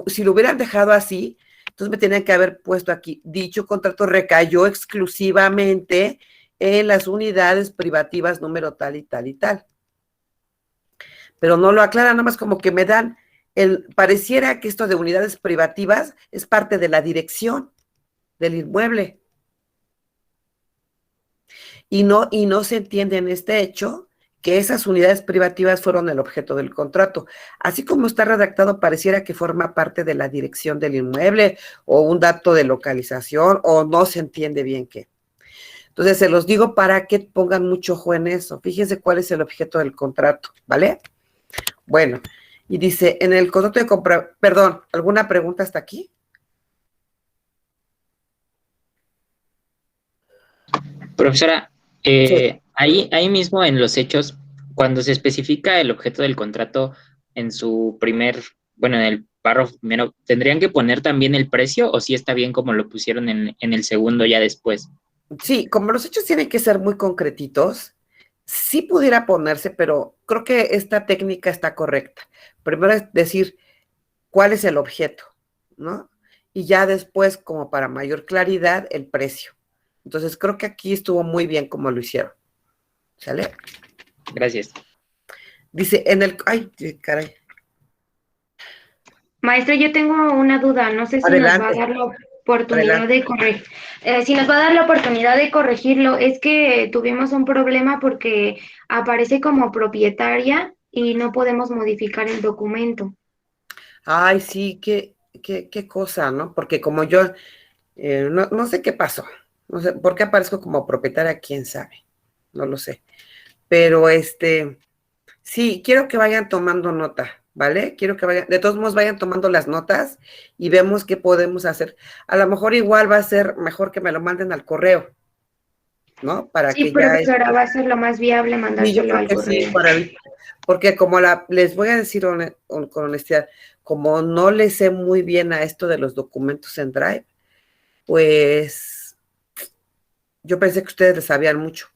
si lo hubieran dejado así, entonces me tenían que haber puesto aquí, dicho contrato recayó exclusivamente en las unidades privativas número tal y tal y tal. Pero no lo aclaran, nada más como que me dan, pareciera que esto de unidades privativas es parte de la dirección del inmueble. Y no se entiende en este hecho que esas unidades privativas fueron el objeto del contrato. Así como está redactado, pareciera que forma parte de la dirección del inmueble o un dato de localización o no se entiende bien qué. Entonces, se los digo para que pongan mucho ojo en eso. Fíjense cuál es el objeto del contrato, ¿vale? Bueno, y dice, en el contrato de compra, perdón, ¿alguna pregunta hasta aquí? Profesora, Sí. ahí mismo en los hechos, cuando se especifica el objeto del contrato en su en el párrafo primero, ¿tendrían que poner también el precio o si está bien como lo pusieron en el segundo ya después? Sí, como los hechos tienen que ser muy concretitos, sí pudiera ponerse, pero creo que esta técnica está correcta. Primero es decir cuál es el objeto, ¿no? Y ya después, como para mayor claridad, el precio. Entonces, creo que aquí estuvo muy bien como lo hicieron. ¿Sale? Gracias. Dice, en el... Ay, caray. Maestra, yo tengo una duda, no sé si nos va a Adelante, dar la oportunidad adelante. de corregir, si nos va a dar la oportunidad de corregirlo. Es que tuvimos un problema porque aparece como propietaria y no podemos modificar el documento. Ay, sí, qué cosa, ¿no? Porque como yo, no sé qué pasó. No sé, ¿por qué aparezco como propietaria? ¿Quién sabe? No lo sé. Pero sí, quiero que vayan tomando nota, ¿vale? Quiero que vayan, de todos modos vayan tomando las notas y vemos qué podemos hacer. A lo mejor igual va a ser mejor que me lo manden al correo, ¿no? Para Sí, que ya, profesora, va a ser lo más viable sí, yo mandárselo creo al que sí, correo. porque como les voy a decir con honestidad, como no le sé muy bien a esto de los documentos en Drive, pues yo pensé que ustedes les sabían mucho.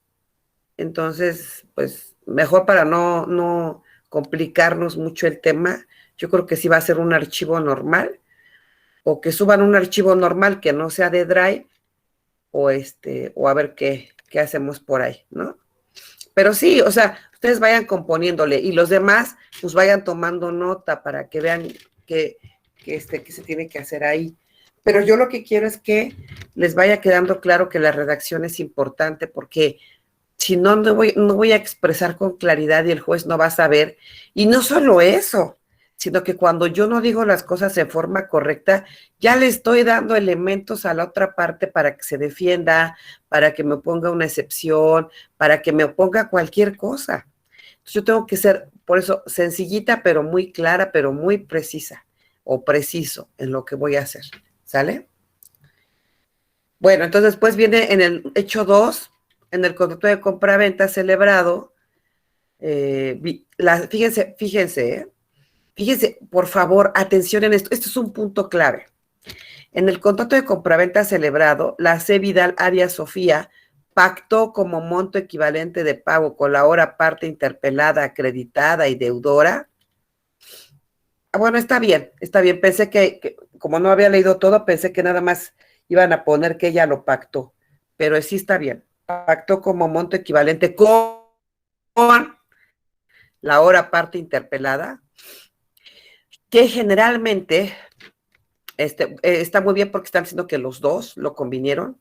Entonces, pues mejor para no complicarnos mucho el tema, yo creo que sí va a ser un archivo normal, o que suban un archivo normal que no sea de Drive, o a ver qué hacemos por ahí, ¿no? Pero sí, o sea, ustedes vayan componiéndole y los demás, pues vayan tomando nota para que vean que se tiene que hacer ahí. Pero yo lo que quiero es que les vaya quedando claro que la redacción es importante porque si no, no voy a expresar con claridad y el juez no va a saber. Y no solo eso, sino que cuando yo no digo las cosas en forma correcta, ya le estoy dando elementos a la otra parte para que se defienda, para que me ponga una excepción, para que me oponga cualquier cosa. Entonces yo tengo que ser, por eso, sencillita, pero muy clara, pero muy precisa o preciso en lo que voy a hacer. ¿Sale? Bueno, entonces después viene en el hecho 2, en el contrato de compra-venta celebrado, fíjense, por favor, atención en esto es un punto clave. En el contrato de compraventa celebrado, la C. Vidal Arias Sofía pactó como monto equivalente de pago con la hora parte interpelada, acreditada y deudora. Bueno, está bien. Pensé que, como no había leído todo, pensé que nada más iban a poner que ella lo pactó, pero sí está bien. Pactó como monto equivalente con la hora parte interpelada, que generalmente está muy bien porque están diciendo que los dos lo convinieron.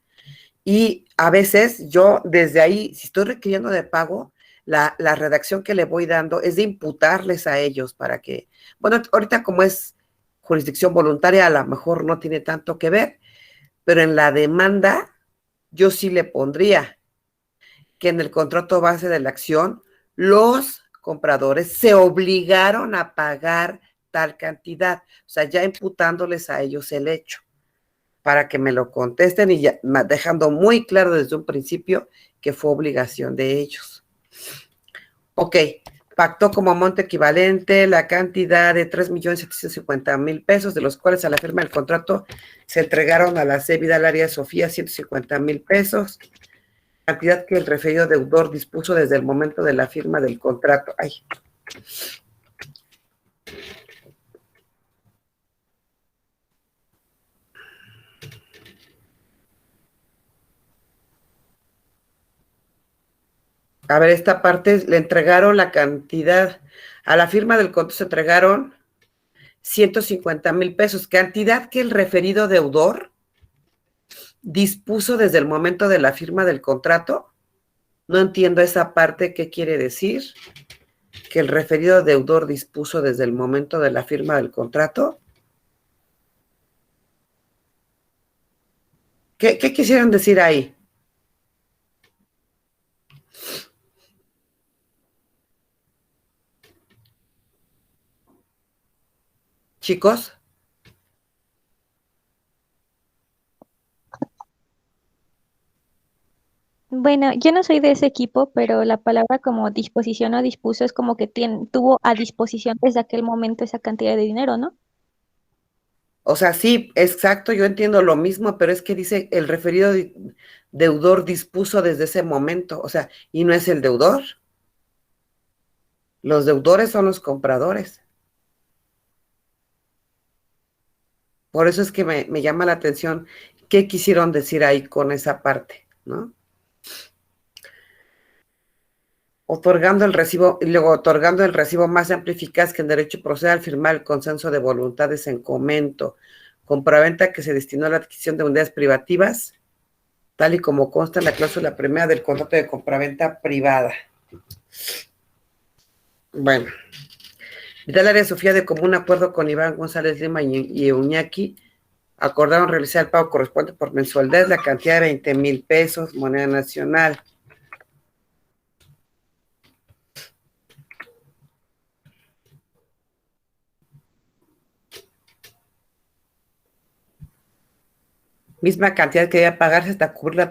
Y a veces yo desde ahí, si estoy requiriendo de pago, la redacción que le voy dando es de imputarles a ellos para que, bueno, ahorita como es jurisdicción voluntaria, a lo mejor no tiene tanto que ver, pero en la demanda yo sí le pondría que en el contrato base de la acción los compradores se obligaron a pagar tal cantidad, o sea, ya imputándoles a ellos el hecho, para que me lo contesten y ya, dejando muy claro desde un principio que fue obligación de ellos. Ok, pactó como monto equivalente la cantidad de 3.750.000 pesos, de los cuales a la firma del contrato se entregaron a la C. Vidal Arias Sofía 150.000 pesos, cantidad que el referido deudor dispuso desde el momento de la firma del contrato. Ay. A ver, esta parte le entregaron la cantidad, a la firma del contrato se entregaron 150.000 pesos, cantidad que el referido deudor dispuso desde el momento de la firma del contrato. No entiendo esa parte, ¿qué quiere decir? Que el referido deudor dispuso desde el momento de la firma del contrato. ¿Qué quisieron decir ahí? Chicos. Bueno, yo no soy de ese equipo, pero la palabra como disposición o dispuso es como que tuvo a disposición desde aquel momento esa cantidad de dinero, ¿no? O sea, sí, exacto, yo entiendo lo mismo, pero es que dice el referido deudor dispuso desde ese momento, o sea, y no es el deudor. Los deudores son los compradores. Por eso es que me llama la atención qué quisieron decir ahí con esa parte, ¿no? Otorgando el recibo, y luego otorgando el recibo más amplio y eficaz que en derecho procede al firmar el consenso de voluntades en comento, compraventa que se destinó a la adquisición de unidades privativas, tal y como consta en la cláusula primera del contrato de compraventa privada. Bueno, Vidal Arias Sofía, de común acuerdo con Iván González Lima y Uñaki, acordaron realizar el pago correspondiente por mensualidad, la cantidad de 20,000 pesos, moneda nacional. Misma cantidad que debe pagarse hasta cubrir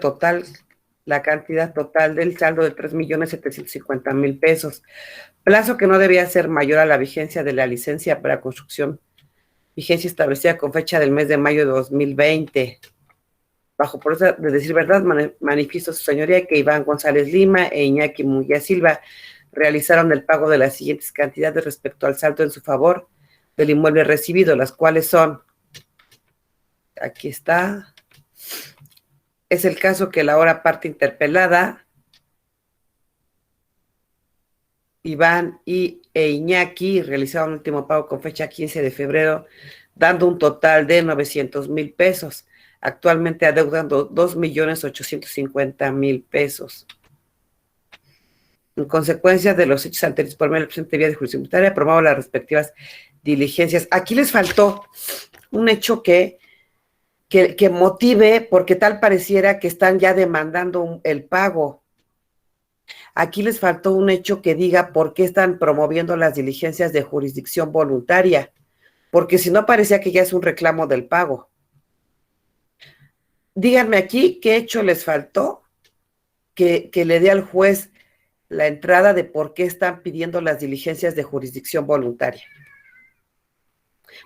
la cantidad total del saldo de 3,750,000 pesos. Plazo que no debía ser mayor a la vigencia de la licencia para construcción, vigencia establecida con fecha del mes de mayo de 2020. Bajo promesa de decir verdad, manifiesto su señoría que Iván González Lima e Iñaki Muya Silva realizaron el pago de las siguientes cantidades respecto al saldo en su favor del inmueble recibido, las cuales son, aquí está, es el caso que la ahora parte interpelada, Iván e Iñaki realizaron el último pago con fecha 15 de febrero, dando un total de 900,000 pesos. Actualmente adeudan 2,850,000 pesos. En consecuencia de los hechos anteriores por medio de la presente vía de jurisdicción tributaria, promuevo las respectivas diligencias. Aquí les faltó un hecho que motive, porque tal pareciera que están ya demandando el pago. Aquí les faltó un hecho que diga por qué están promoviendo las diligencias de jurisdicción voluntaria, porque si no parecía que ya es un reclamo del pago. Díganme aquí qué hecho les faltó que le dé al juez la entrada de por qué están pidiendo las diligencias de jurisdicción voluntaria.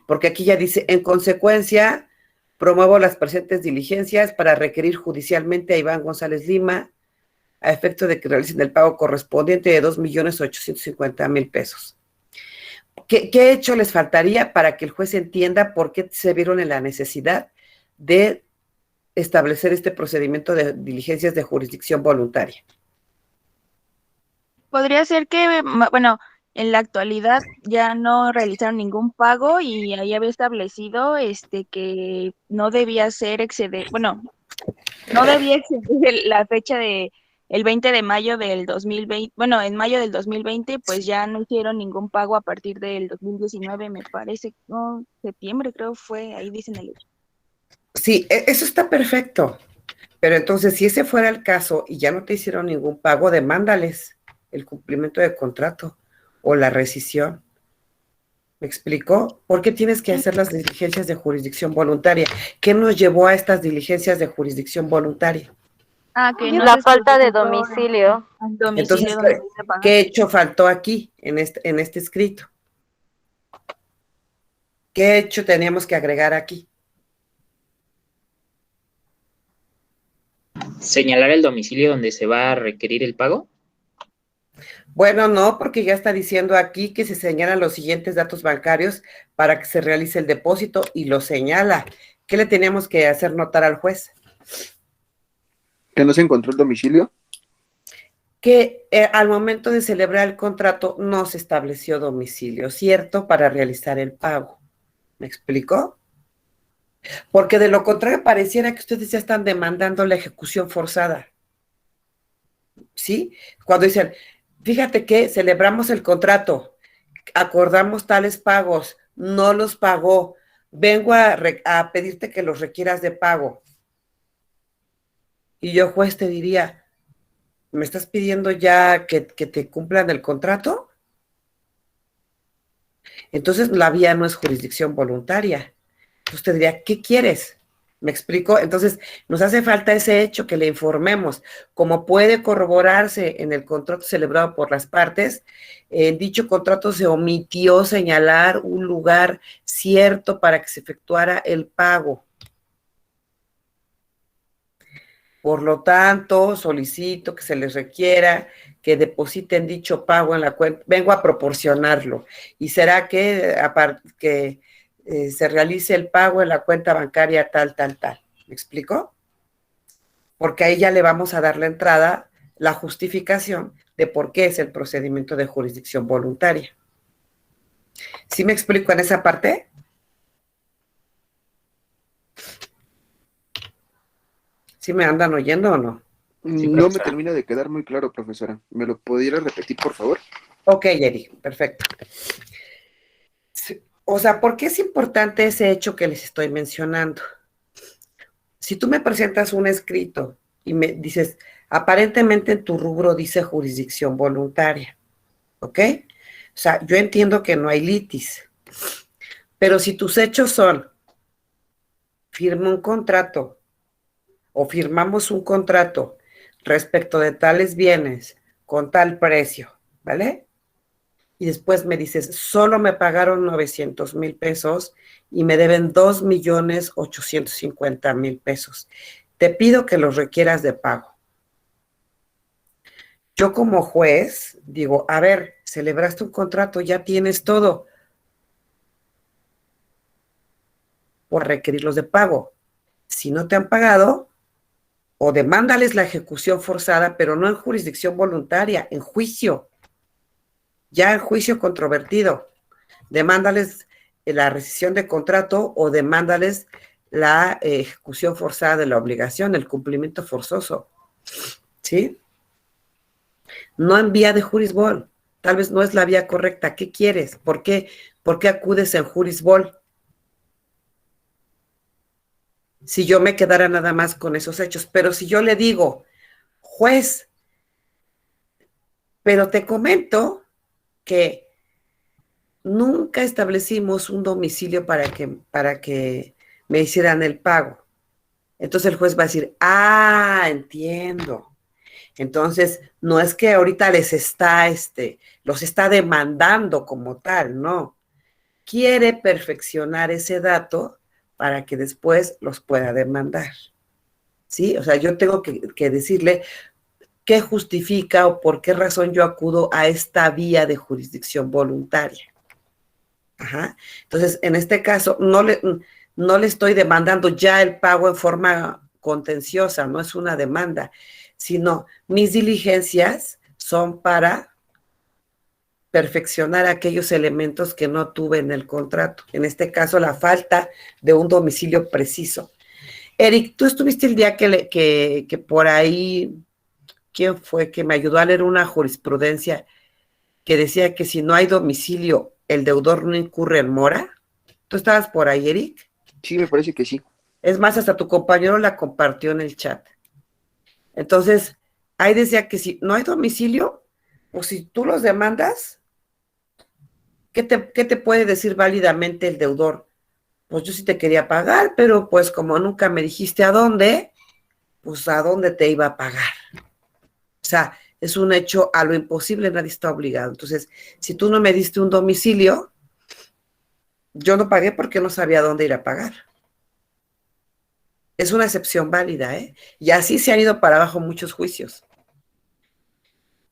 Porque aquí ya dice, en consecuencia, promuevo las presentes diligencias para requerir judicialmente a Iván González Lima a efecto de que realicen el pago correspondiente de 2,850,000 pesos. ¿Qué hecho les faltaría para que el juez entienda por qué se vieron en la necesidad de establecer este procedimiento de diligencias de jurisdicción voluntaria? Podría ser que, bueno, en la actualidad ya no realizaron ningún pago y ahí había establecido que no debía ser no debía exceder la fecha de el 20 de mayo del 2020, bueno, en mayo del 2020, pues ya no hicieron ningún pago a partir del 2019, me parece, no, septiembre creo fue, ahí dicen el hecho. Sí, eso está perfecto, pero entonces si ese fuera el caso y ya no te hicieron ningún pago, demándales el cumplimiento de contrato o la rescisión. ¿Me explicó? ¿Por qué tienes que hacer las diligencias de jurisdicción voluntaria? ¿Qué nos llevó a estas diligencias de jurisdicción voluntaria? Que no La se falta de especificó domicilio. el domicilio Entonces, donde se paga. ¿qué hecho faltó aquí en este escrito? ¿Qué hecho teníamos que agregar aquí? ¿Señalar el domicilio donde se va a requerir el pago? Bueno, no, porque ya está diciendo aquí que se señalan los siguientes datos bancarios para que se realice el depósito y lo señala. ¿Qué le teníamos que hacer notar al juez? ¿Que no se encontró el domicilio? Que al momento de celebrar el contrato no se estableció domicilio, ¿cierto? Para realizar el pago. ¿Me explicó? Porque de lo contrario pareciera que ustedes ya están demandando la ejecución forzada. ¿Sí? Cuando dicen, fíjate que celebramos el contrato, acordamos tales pagos, no los pagó, vengo a pedirte que los requieras de pago. Y yo, juez, te diría, ¿me estás pidiendo ya que te cumplan el contrato? Entonces la vía no es jurisdicción voluntaria. Entonces te diría, ¿qué quieres? ¿Me explico? Entonces, nos hace falta ese hecho que le informemos. Como puede corroborarse en el contrato celebrado por las partes, en dicho contrato se omitió señalar un lugar cierto para que se efectuara el pago. Por lo tanto, solicito que se les requiera que depositen dicho pago en la cuenta. Vengo a proporcionarlo. Y será que, se realice el pago en la cuenta bancaria tal. ¿Me explico? Porque ahí ya le vamos a dar la entrada, la justificación de por qué es el procedimiento de jurisdicción voluntaria. ¿Sí me explico en esa parte? ¿Sí me andan oyendo o no? Sí, No me profesora. termina de quedar muy claro, profesora. ¿Me lo pudiera repetir, por favor? Ok, Eric, perfecto. O sea, ¿por qué es importante ese hecho que les estoy mencionando? Si tú me presentas un escrito y me dices, aparentemente en tu rubro dice jurisdicción voluntaria, ¿ok? O sea, yo entiendo que no hay litis, pero si tus hechos son, firma un contrato o firmamos un contrato respecto de tales bienes con tal precio, ¿vale? Y después me dices, solo me pagaron 900,000 pesos y me deben 2,850,000 pesos. Te pido que los requieras de pago. Yo como juez digo, a ver, celebraste un contrato, ya tienes todo por requerirlos de pago. Si no te han pagado, o demándales la ejecución forzada, pero no en jurisdicción voluntaria, en juicio, ya en juicio controvertido. Demándales la rescisión de contrato o demándales la ejecución forzada de la obligación, el cumplimiento forzoso, ¿sí? No en vía de jurisbol, tal vez no es la vía correcta. ¿Qué quieres? ¿Por qué acudes en jurisbol? Si yo me quedara nada más con esos hechos, pero si yo le digo, juez, pero te comento que nunca establecimos un domicilio para que me hicieran el pago. Entonces el juez va a decir, entiendo. Entonces, no es que ahorita los está demandando como tal, no. Quiere perfeccionar ese dato para que después los pueda demandar. ¿Sí? O sea, yo tengo que decirle qué justifica o por qué razón yo acudo a esta vía de jurisdicción voluntaria. Ajá. Entonces, en este caso, no le estoy demandando ya el pago en forma contenciosa, no es una demanda, sino mis diligencias son para perfeccionar aquellos elementos que no tuve en el contrato. En este caso, la falta de un domicilio preciso. Eric, tú estuviste el día que por ahí, ¿quién fue? Que me ayudó a leer una jurisprudencia que decía que si no hay domicilio, el deudor no incurre en mora. ¿Tú estabas por ahí, Eric? Sí, me parece que sí. Es más, hasta tu compañero la compartió en el chat. Entonces, ahí decía que si no hay domicilio, pues si tú los demandas, ¿qué te puede decir válidamente el deudor? Pues yo sí te quería pagar, pero pues como nunca me dijiste a dónde, pues a dónde te iba a pagar. O sea, es un hecho a lo imposible, nadie está obligado. Entonces, si tú no me diste un domicilio, yo no pagué porque no sabía dónde ir a pagar. Es una excepción válida, ¿eh? Y así se han ido para abajo muchos juicios.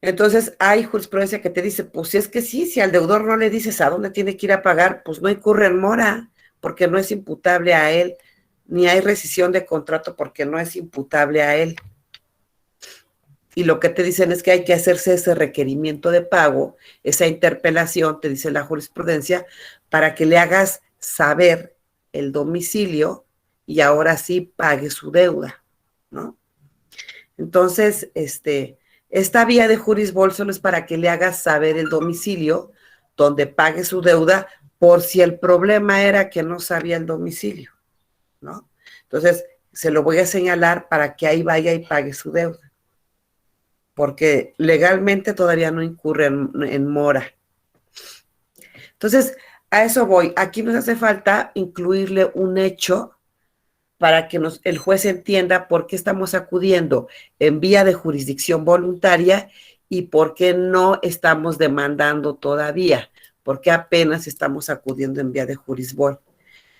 Entonces, hay jurisprudencia que te dice, pues si es que sí, si al deudor no le dices a dónde tiene que ir a pagar, pues no incurre en mora, porque no es imputable a él, ni hay rescisión de contrato porque no es imputable a él. Y lo que te dicen es que hay que hacerse ese requerimiento de pago, esa interpelación, te dice la jurisprudencia, para que le hagas saber el domicilio y ahora sí pague su deuda, ¿no? Entonces, esta vía de jurisbol solo es para que le hagas saber el domicilio donde pague su deuda por si el problema era que no sabía el domicilio, ¿no? Entonces, se lo voy a señalar para que ahí vaya y pague su deuda, porque legalmente todavía no incurre en mora. Entonces, a eso voy. Aquí nos hace falta incluirle un hecho para que el juez entienda por qué estamos acudiendo en vía de jurisdicción voluntaria y por qué no estamos demandando todavía, porque apenas estamos acudiendo en vía de jurisbol.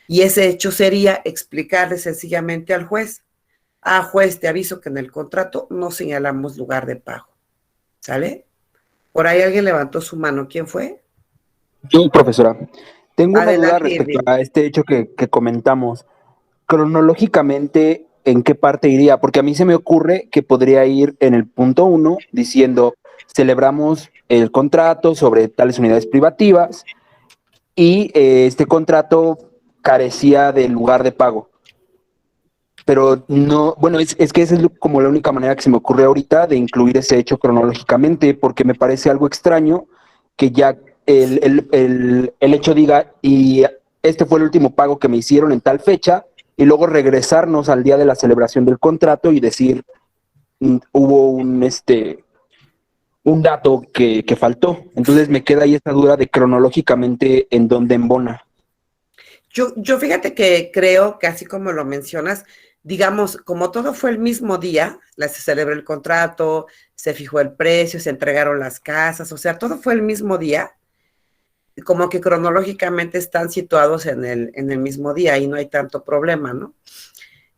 Y ese hecho sería explicarle sencillamente al juez: juez, te aviso que en el contrato no señalamos lugar de pago. ¿Sale? Por ahí alguien levantó su mano. ¿Quién fue? Yo, profesora, tengo una duda Adelante, respecto Irving. a este hecho que comentamos. Cronológicamente, ¿en qué parte iría? Porque a mí se me ocurre que podría ir en el punto 1 diciendo: celebramos el contrato sobre tales unidades privativas y este contrato carecía del lugar de pago. Pero no, bueno, es que esa es como la única manera que se me ocurre ahorita de incluir ese hecho cronológicamente, porque me parece algo extraño que ya el hecho diga: y este fue el último pago que me hicieron en tal fecha, y luego regresarnos al día de la celebración del contrato y decir: hubo un dato que faltó. Entonces me queda ahí esta duda de cronológicamente en dónde embona. Yo fíjate que creo que así como lo mencionas, digamos, como todo fue el mismo día, se celebró el contrato, se fijó el precio, se entregaron las casas, o sea, todo fue el mismo día, como que cronológicamente están situados en el mismo día y no hay tanto problema, ¿no?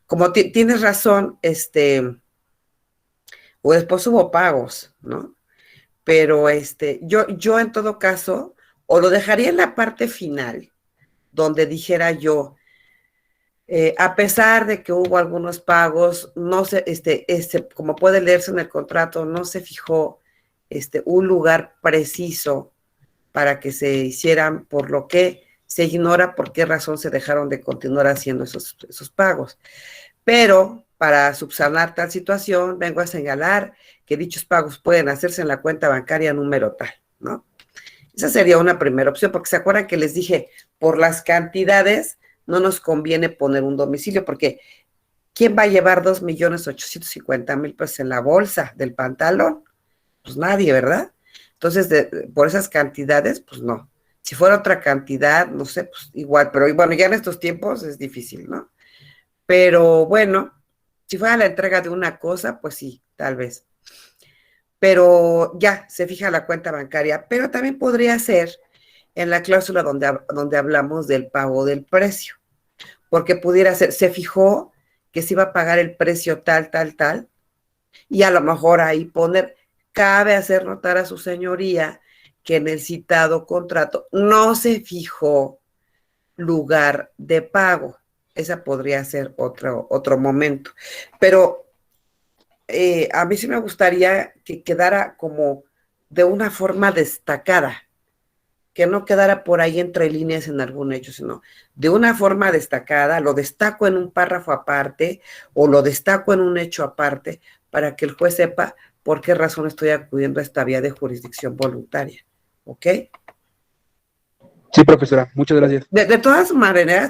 Como tienes razón, o después hubo pagos, ¿no? Pero yo en todo caso, o lo dejaría en la parte final, donde dijera yo, a pesar de que hubo algunos pagos, no se, como puede leerse en el contrato, no se fijó un lugar preciso para que se hicieran, por lo que se ignora por qué razón se dejaron de continuar haciendo esos pagos. Pero para subsanar tal situación, vengo a señalar que dichos pagos pueden hacerse en la cuenta bancaria número tal, ¿no? Esa sería una primera opción, porque se acuerdan que les dije, por las cantidades no nos conviene poner un domicilio, porque ¿quién va a llevar 2.850.000 pesos en la bolsa del pantalón? Pues nadie, ¿verdad? Entonces, por esas cantidades, pues no. Si fuera otra cantidad, no sé, pues igual, pero bueno, ya en estos tiempos es difícil, ¿no? Pero bueno, si fuera la entrega de una cosa, pues sí, tal vez. Pero ya se fija la cuenta bancaria, pero también podría ser en la cláusula donde hablamos del pago del precio, porque pudiera ser, se fijó que se iba a pagar el precio tal, tal, tal, y a lo mejor ahí cabe hacer notar a su señoría que en el citado contrato no se fijó lugar de pago. Esa podría ser otro momento. Pero a mí sí me gustaría que quedara como de una forma destacada, que no quedara por ahí entre líneas en algún hecho, sino de una forma destacada, lo destaco en un párrafo aparte o lo destaco en un hecho aparte para que el juez sepa por qué razón estoy acudiendo a esta vía de jurisdicción voluntaria. ¿Ok? Sí, profesora, muchas gracias. De todas maneras,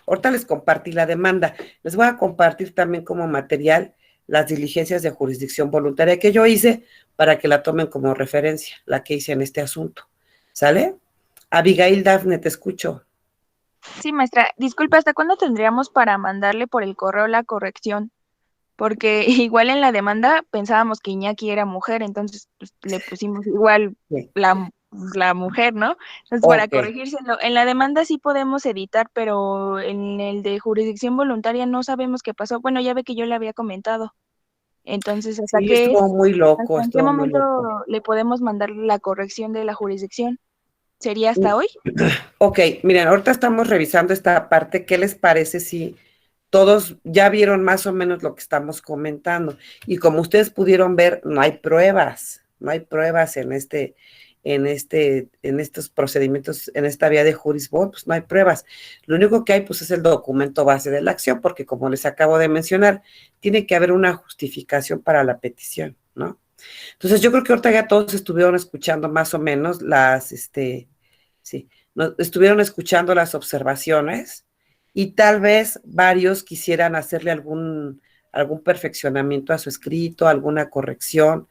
ahorita les compartí la demanda, les voy a compartir también como material las diligencias de jurisdicción voluntaria que yo hice para que la tomen como referencia, la que hice en este asunto. ¿Sale? Abigail Dafne, te escucho. Sí, maestra, disculpa, ¿hasta cuándo tendríamos para mandarle por el correo la corrección? Porque igual en la demanda pensábamos que Iñaki era mujer, entonces pues, le pusimos igual Sí. la mujer, ¿no? Entonces, para Ok. corregírselo, en la demanda sí podemos editar, pero en el de jurisdicción voluntaria no sabemos qué pasó. Bueno, ya ve que yo le había comentado. Entonces, Sí, estuvo muy loco, hasta en qué estuvo muy momento loco. le podemos mandar la corrección de la jurisdicción? ¿Sería hasta hoy? Ok, miren, ahorita estamos revisando esta parte. ¿Qué les parece si todos ya vieron más o menos lo que estamos comentando? Y como ustedes pudieron ver, no hay pruebas en estos procedimientos, en esta vía de jurisbol, pues no hay pruebas. Lo único que hay, pues, es el documento base de la acción, porque como les acabo de mencionar, tiene que haber una justificación para la petición, ¿no? Entonces, yo creo que ahorita ya todos estuvieron escuchando más o menos sí, estuvieron escuchando las observaciones y tal vez varios quisieran hacerle algún perfeccionamiento a su escrito, alguna corrección.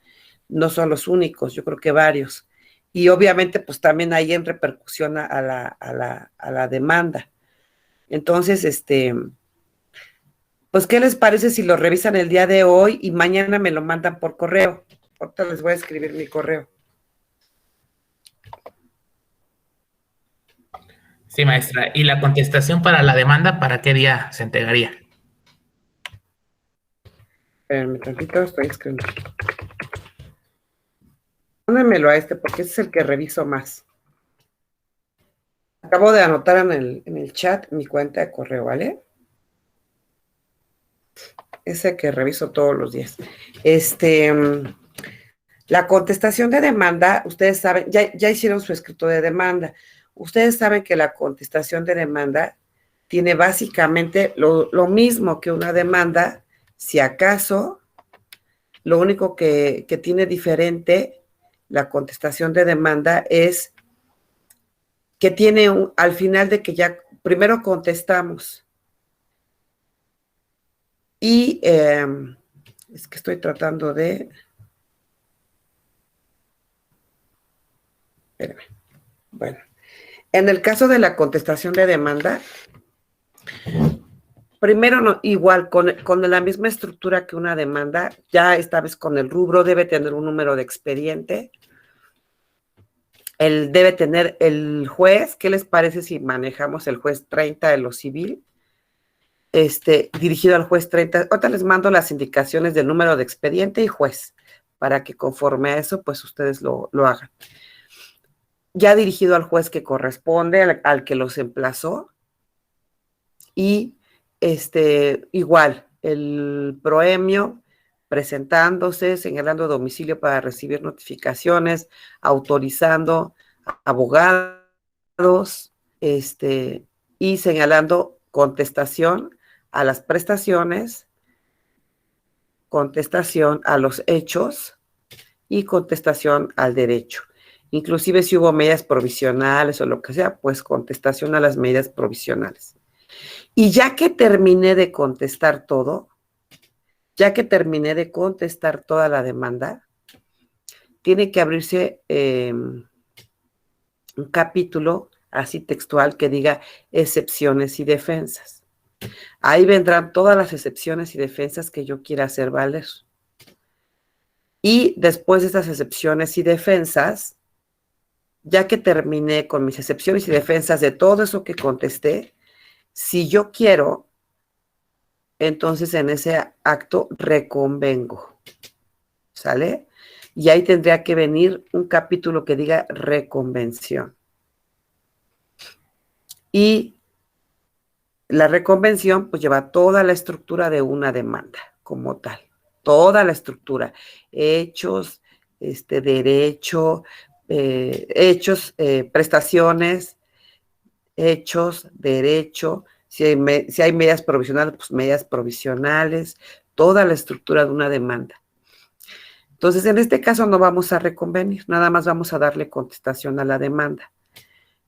No son los únicos, yo creo que varios. Y obviamente, pues también hay en repercusión a la demanda. Entonces, Pues, ¿qué les parece si lo revisan el día de hoy y mañana me lo mandan por correo? Ahorita les voy a escribir mi correo. Sí, maestra. ¿Y la contestación para la demanda, para qué día se entregaría? Espérenme tantito, estoy escribiendo. Mándenmelo a este porque ese es el que reviso más. Acabo de anotar en el chat mi cuenta de correo, ¿vale? Ese que reviso todos los días. La contestación de demanda, ustedes saben, ya hicieron su escrito de demanda. Ustedes saben que la contestación de demanda tiene básicamente lo mismo que una demanda, si acaso, lo único que tiene diferente la contestación de demanda es que tiene al final de que ya primero contestamos y es que estoy tratando de... Espérame. Bueno, en el caso de la contestación de demanda, primero igual con la misma estructura que una demanda, ya esta vez con el rubro debe tener un número de expediente. Debe tener el juez. ¿Qué les parece si manejamos el juez 30 de lo civil? Dirigido al juez 30. Ahorita les mando las indicaciones del número de expediente y juez, para que conforme a eso, pues ustedes lo hagan. Ya dirigido al juez que corresponde, al que los emplazó, y igual, el proemio presentándose, señalando domicilio para recibir notificaciones, autorizando abogados, y señalando contestación a las prestaciones, contestación a los hechos y contestación al derecho. Inclusive si hubo medidas provisionales o lo que sea, pues contestación a las medidas provisionales. Y ya que terminé de contestar todo, ya que terminé de contestar toda la demanda, tiene que abrirse un capítulo así textual que diga excepciones y defensas. Ahí vendrán todas las excepciones y defensas que yo quiera hacer valer. Y después de estas excepciones y defensas, ya que terminé con mis excepciones y defensas de todo eso que contesté, si yo quiero, entonces en ese acto reconvengo, ¿sale? Y ahí tendría que venir un capítulo que diga reconvención. Y la reconvención pues lleva toda la estructura de una demanda como tal, toda la estructura, hechos, derecho, hechos, prestaciones, hechos, derecho, si hay medidas provisionales, pues medidas provisionales, toda la estructura de una demanda. Entonces, en este caso no vamos a reconvenir, nada más vamos a darle contestación a la demanda.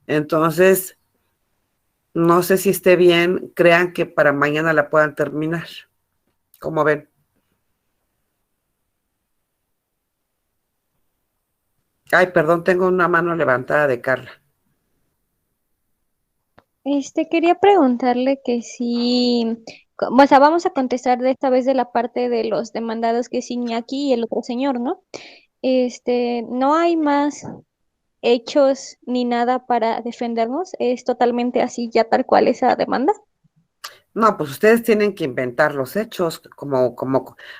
Entonces, no sé si esté bien, crean que para mañana la puedan terminar. ¿Cómo ven? Ay, perdón, tengo una mano levantada de Carla. Quería preguntarle que si, o sea, vamos a contestar de esta vez de la parte de los demandados que es Iñaki y el otro señor, ¿no? No hay más hechos ni nada para defendernos, es totalmente así, ya tal cual esa demanda. No, pues ustedes tienen que inventar los hechos,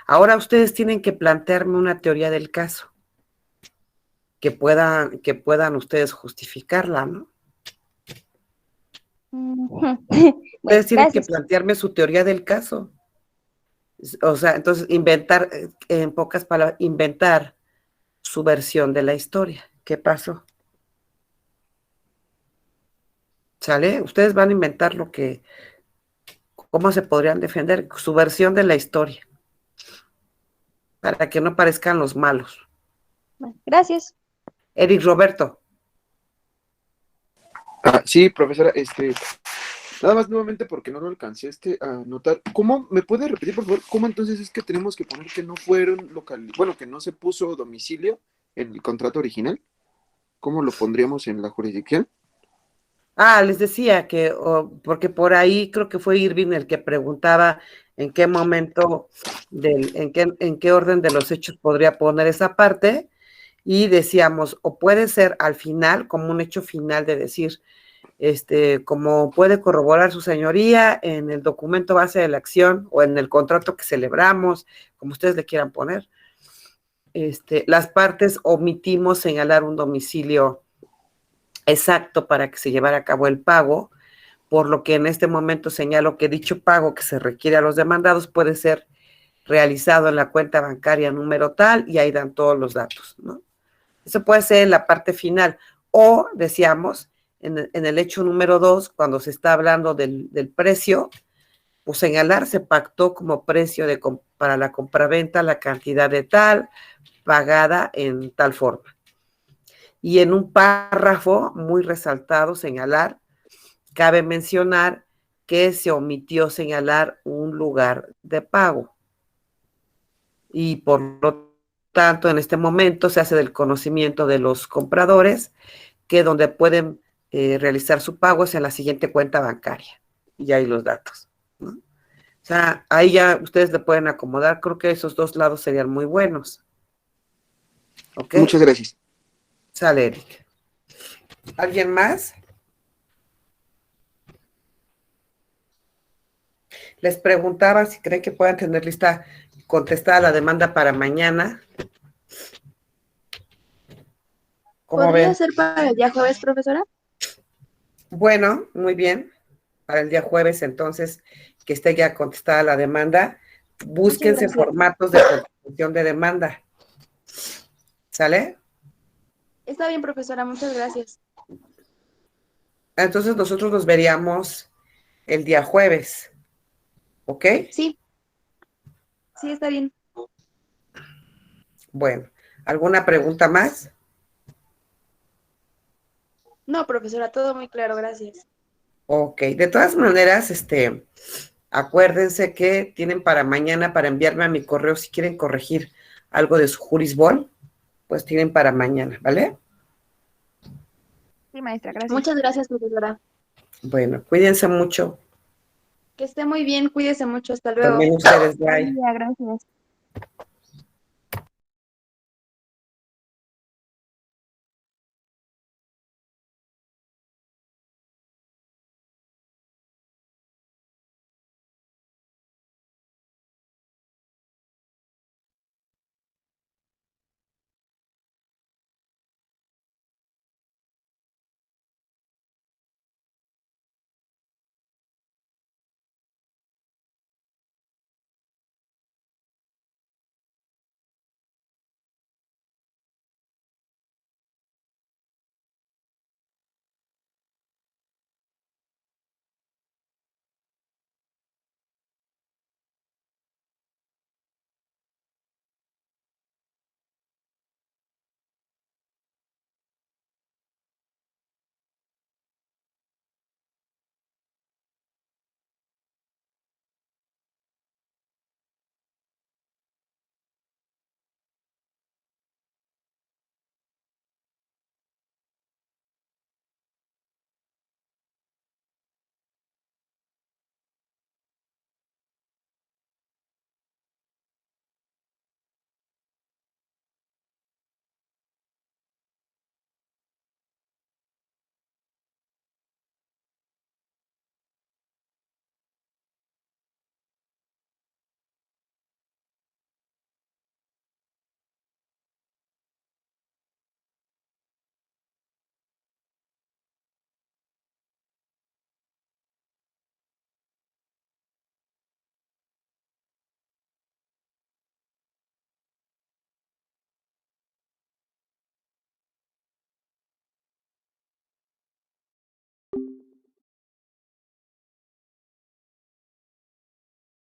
ahora ustedes tienen que plantearme una teoría del caso, que puedan ustedes justificarla, ¿no? Bueno, Ustedes tienen que gracias. plantearme su teoría del caso. O sea, entonces inventar, en pocas palabras, inventar su versión de la historia. ¿Qué pasó? ¿Sale? Ustedes van a inventar cómo se podrían defender, su versión de la historia, para que no parezcan los malos. Bueno, gracias. Eric Roberto. Sí, profesora, nada más nuevamente porque no lo alcancé a notar. ¿Cómo me puede repetir, por favor, cómo entonces es que tenemos que poner que no fueron que no se puso domicilio en el contrato original? ¿Cómo lo pondríamos en la jurisdicción? Les decía que, porque por ahí creo que fue Irving el que preguntaba en qué momento, en qué orden de los hechos podría poner esa parte, y decíamos, o puede ser al final, como un hecho final de decir, como puede corroborar su señoría en el documento base de la acción o en el contrato que celebramos, como ustedes le quieran poner, las partes omitimos señalar un domicilio exacto para que se llevara a cabo el pago, por lo que en este momento señalo que dicho pago que se requiere a los demandados puede ser realizado en la cuenta bancaria número tal, y ahí dan todos los datos, ¿no? Eso puede ser en la parte final, o decíamos, en el hecho número 2, cuando se está hablando del precio, pues señalar se pactó como precio para la compraventa la cantidad de tal, pagada en tal forma. Y en un párrafo muy resaltado señalar, cabe mencionar que se omitió señalar un lugar de pago. Y por lo tanto, en este momento se hace del conocimiento de los compradores que donde pueden realizar su pago es en la siguiente cuenta bancaria. Y ahí los datos, ¿no? O sea, ahí ya ustedes le pueden acomodar. Creo que esos dos lados serían muy buenos. ¿Ok? Muchas gracias. Sale, Eric. ¿Alguien más? Les preguntaba si creen que puedan tener lista contestada la demanda para mañana. ¿Cómo ¿Podría ven? ser para el día jueves, profesora? Bueno, muy bien. Para el día jueves, entonces, que esté ya contestada la demanda, Muchas búsquense gracias. formatos de constitución de demanda. ¿Sale? Está bien, profesora, muchas gracias. Entonces nosotros nos veríamos el día jueves. ¿Ok? Sí, sí, está bien. Bueno, ¿alguna pregunta más? No, profesora, todo muy claro, gracias. Ok, de todas maneras, acuérdense que tienen para mañana para enviarme a mi correo si quieren corregir algo de su jurisbol, pues tienen para mañana, ¿vale? Sí, maestra, gracias. Muchas gracias, profesora. Bueno, cuídense mucho. Que esté muy bien, cuídese mucho, hasta luego. También ustedes, Buen bye. día, gracias.